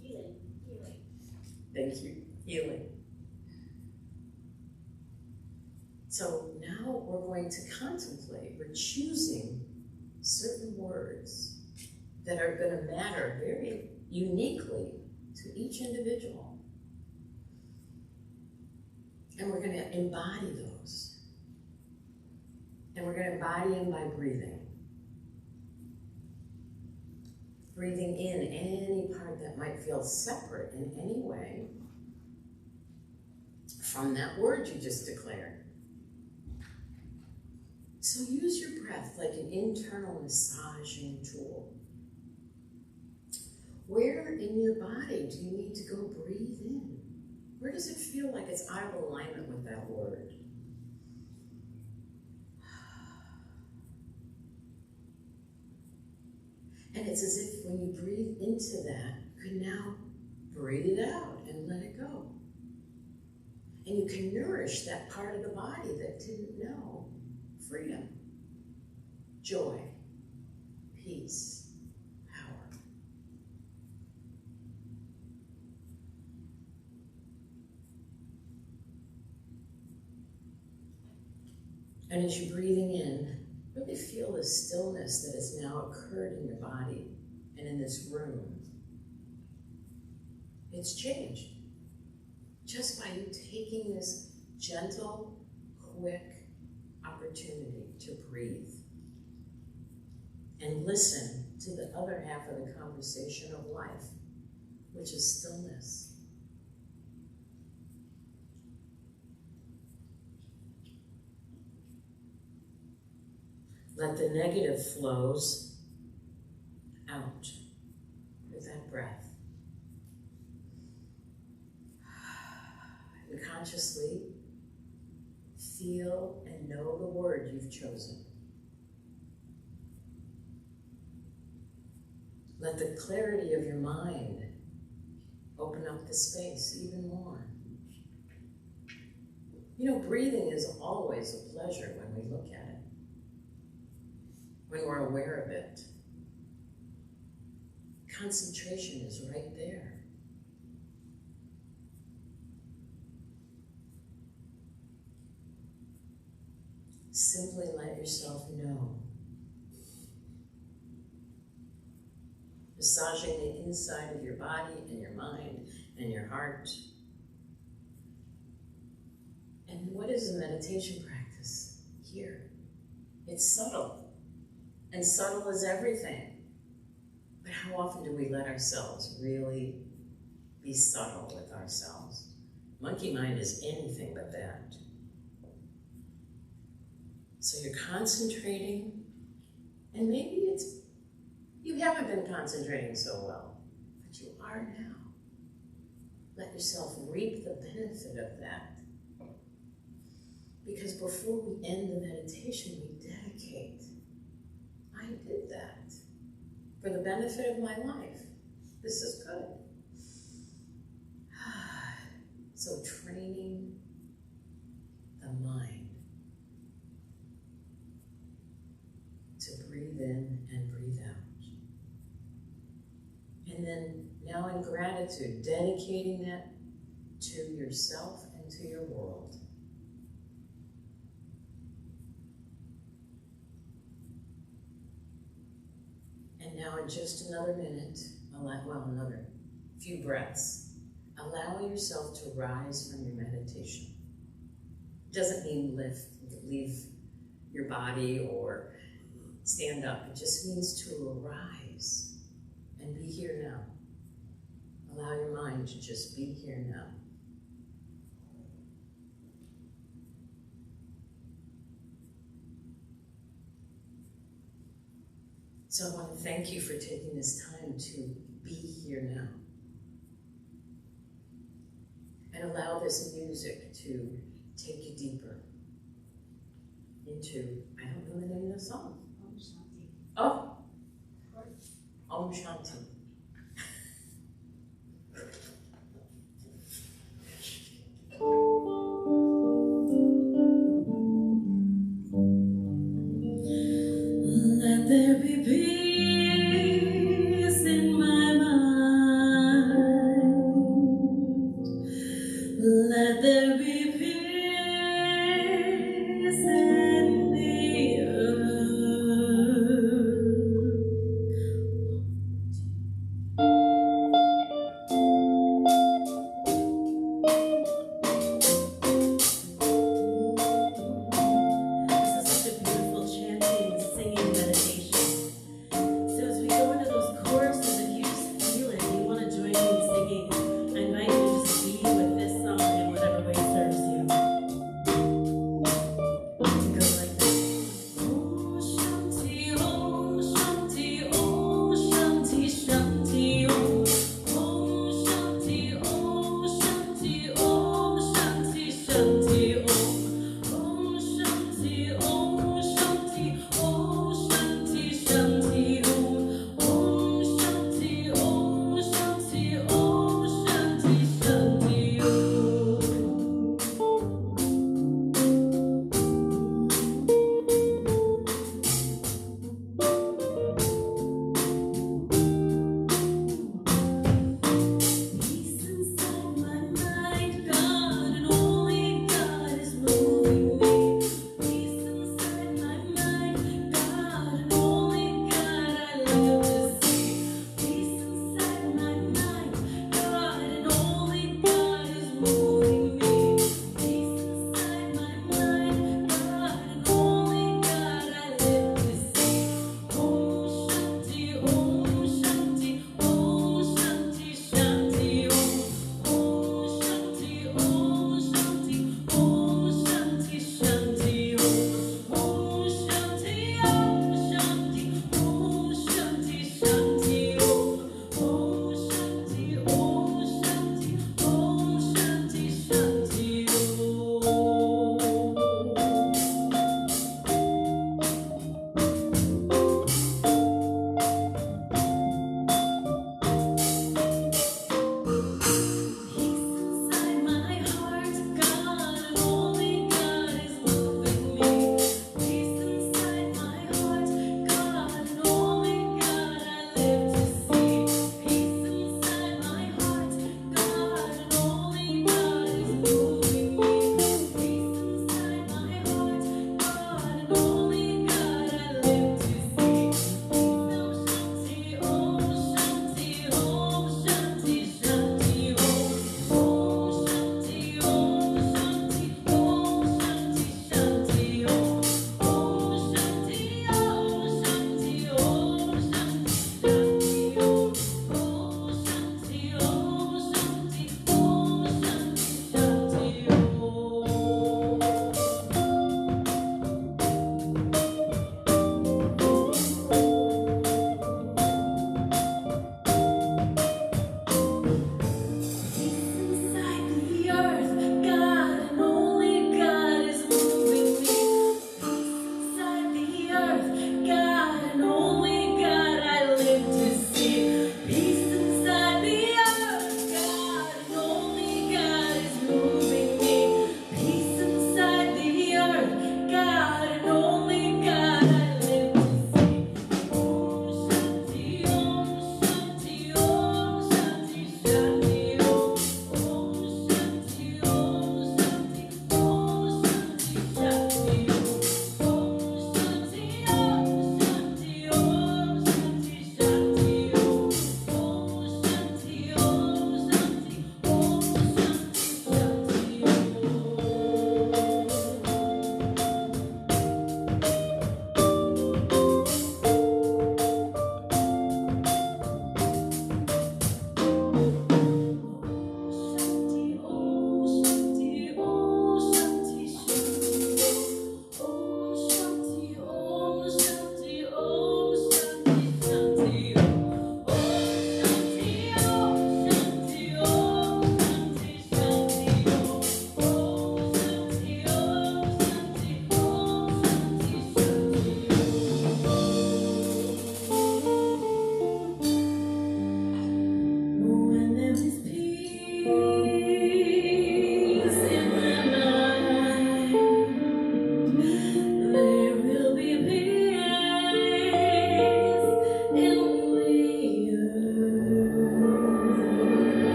Healing. Thank you. Healing. So now we're going to contemplate. We're choosing certain words that are going to matter very uniquely to each individual. And we're going to embody those. And we're going to embody them by breathing. Breathing in any part that might feel separate in any way from that word you just declared. So use your breath like an internal massaging tool. Where in your body do you need to go breathe in? Where does it feel like it's out of alignment with that word? And it's as if when you breathe into that, you can now breathe it out and let it go. And you can nourish that part of the body that didn't know freedom, joy, peace, power. And as you're breathing in, really feel the stillness that has now occurred in your body and in this room. It's changed. Just by you taking this gentle, quick opportunity to breathe and listen to the other half of the conversation of life, which is stillness. Let the negative flows out with that breath. And consciously feel and know the word you've chosen. Let the clarity of your mind open up the space even more. You know, breathing is always a pleasure when we look at it, when we're aware of it. Concentration is right there. Simply let yourself know. Massaging the inside of your body and your mind and your heart. And what is a meditation practice? Here. It's subtle. And subtle is everything. But how often do we let ourselves really be subtle with ourselves? Monkey mind is anything but that. So you're concentrating, and maybe you haven't been concentrating so well, but you are now. Let yourself reap the benefit of that. Because before we end the meditation, we dedicate. I did that for the benefit of my life. This is good. So training the mind to breathe in and breathe out. And then now in gratitude, dedicating that to yourself and to your world. And now in just another minute, another few breaths, allow yourself to rise from your meditation. It doesn't mean leave your body or stand up. It just means to arise and be here now. Allow your mind to just be here now. So I want to thank you for taking this time to be here now. And allow this music to take you deeper into, I don't know the name of the song. Om Shanti. Oh, Om Shanti. Let there be peace in my mind. Let there be peace in the earth.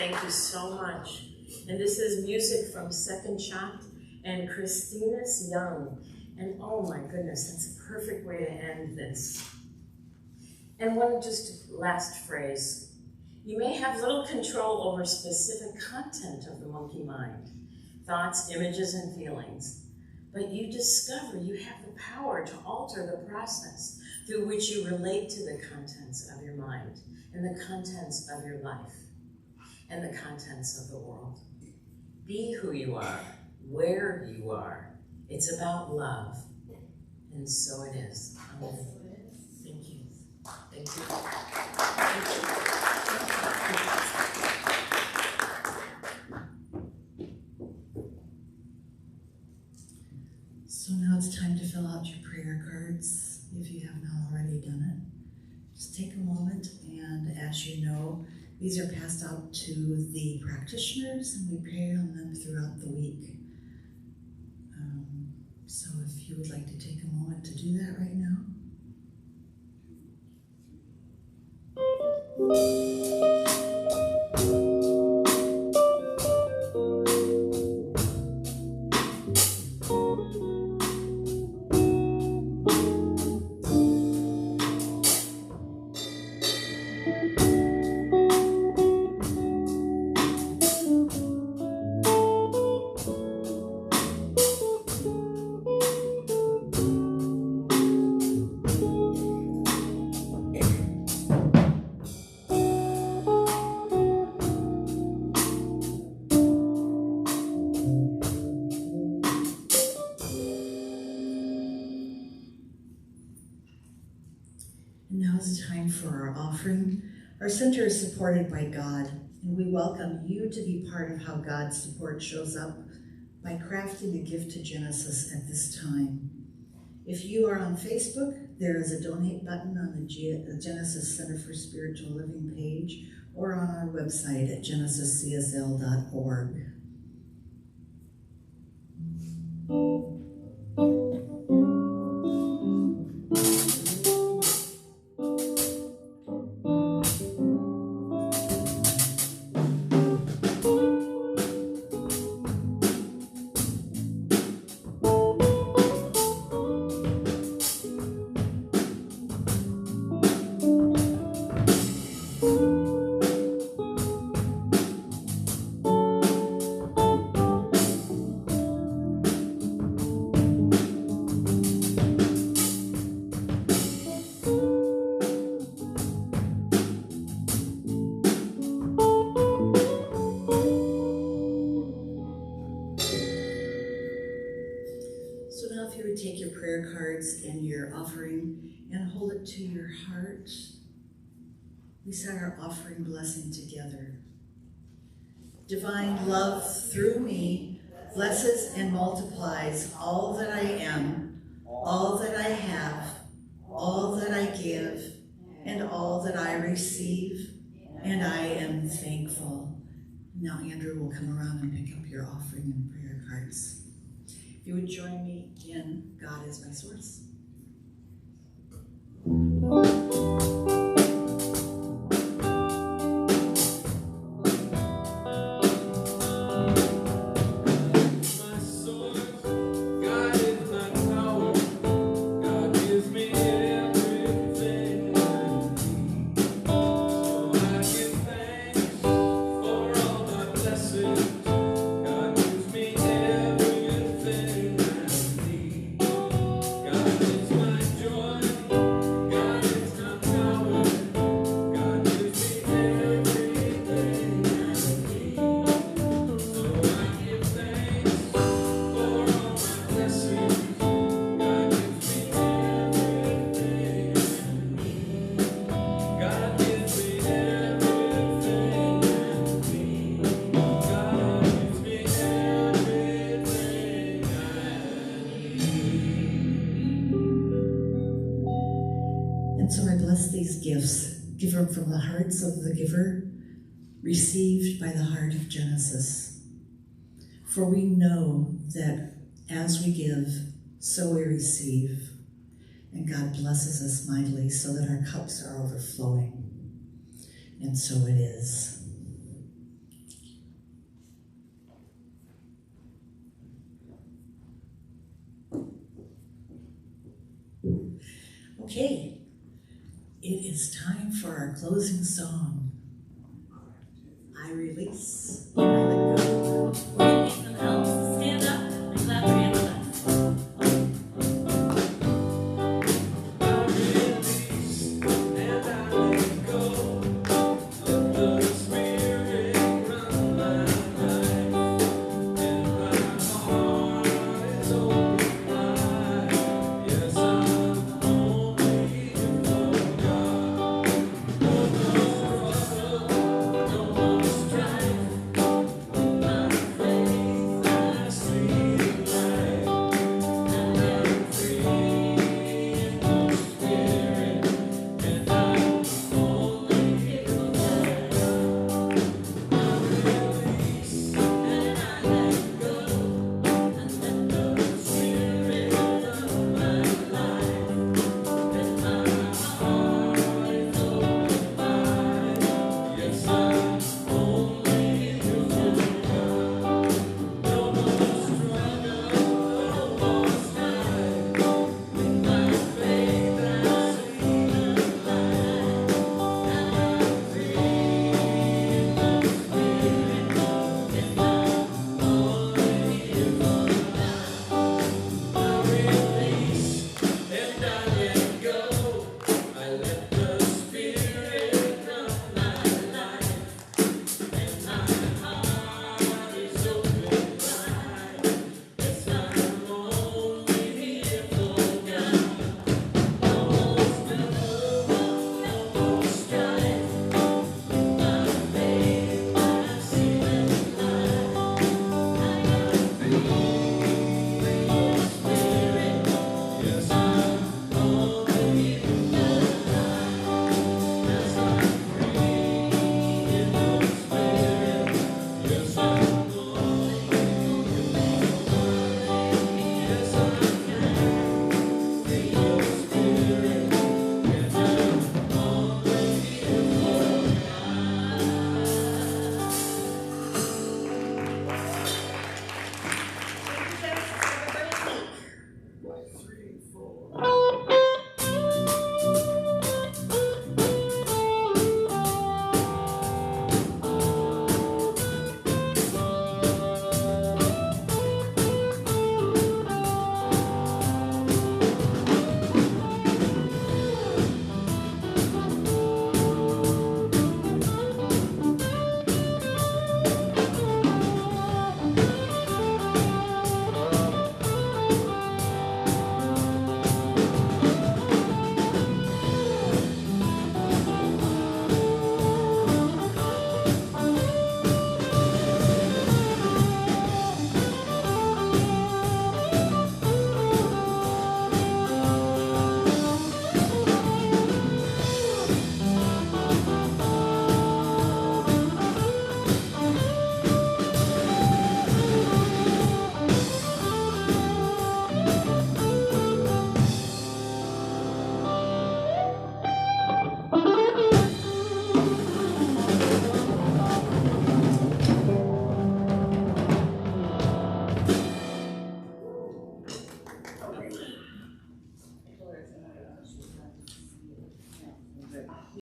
Thank you so much. And this is music from Second Shot and Christina's Young. And oh my goodness, that's a perfect way to end this. And one just last phrase. You may have little control over specific content of the monkey mind, thoughts, images, and feelings, but you discover you have the power to alter the process through which you relate to the contents of your mind and the contents of your life and the contents of the world. Be who you are, where you are. It's about love, and so it is. Amen. Thank you. Thank you. So now it's time to fill out your prayer cards, if you have not already done it. Just take a moment, and as you know, these are passed out to the practitioners, and we pray on them throughout the week. So if you would like to take a moment to do that right now. Now is the time for our offering. Our center is supported by God, and we welcome you to be part of how God's support shows up by crafting a gift to Genesis at this time. If you are on Facebook, there is a donate button on the Genesis Center for Spiritual Living page or on our website at genesiscsl.org. Take your prayer cards and your offering and hold it to your heart. We say our offering blessing together. Divine love through me blesses and multiplies all that I am, all that I have, all that I give, and all that I receive, and I am thankful. Now Andrew will come around and pick up your offering and prayer cards. If you would join me in God is my source. And so I bless these gifts, given from the hearts of the giver, received by the heart of Genesis. For we know that as we give, so we receive. And God blesses us mightily so that our cups are overflowing. And so it is. Okay, it is time for our closing song. I release.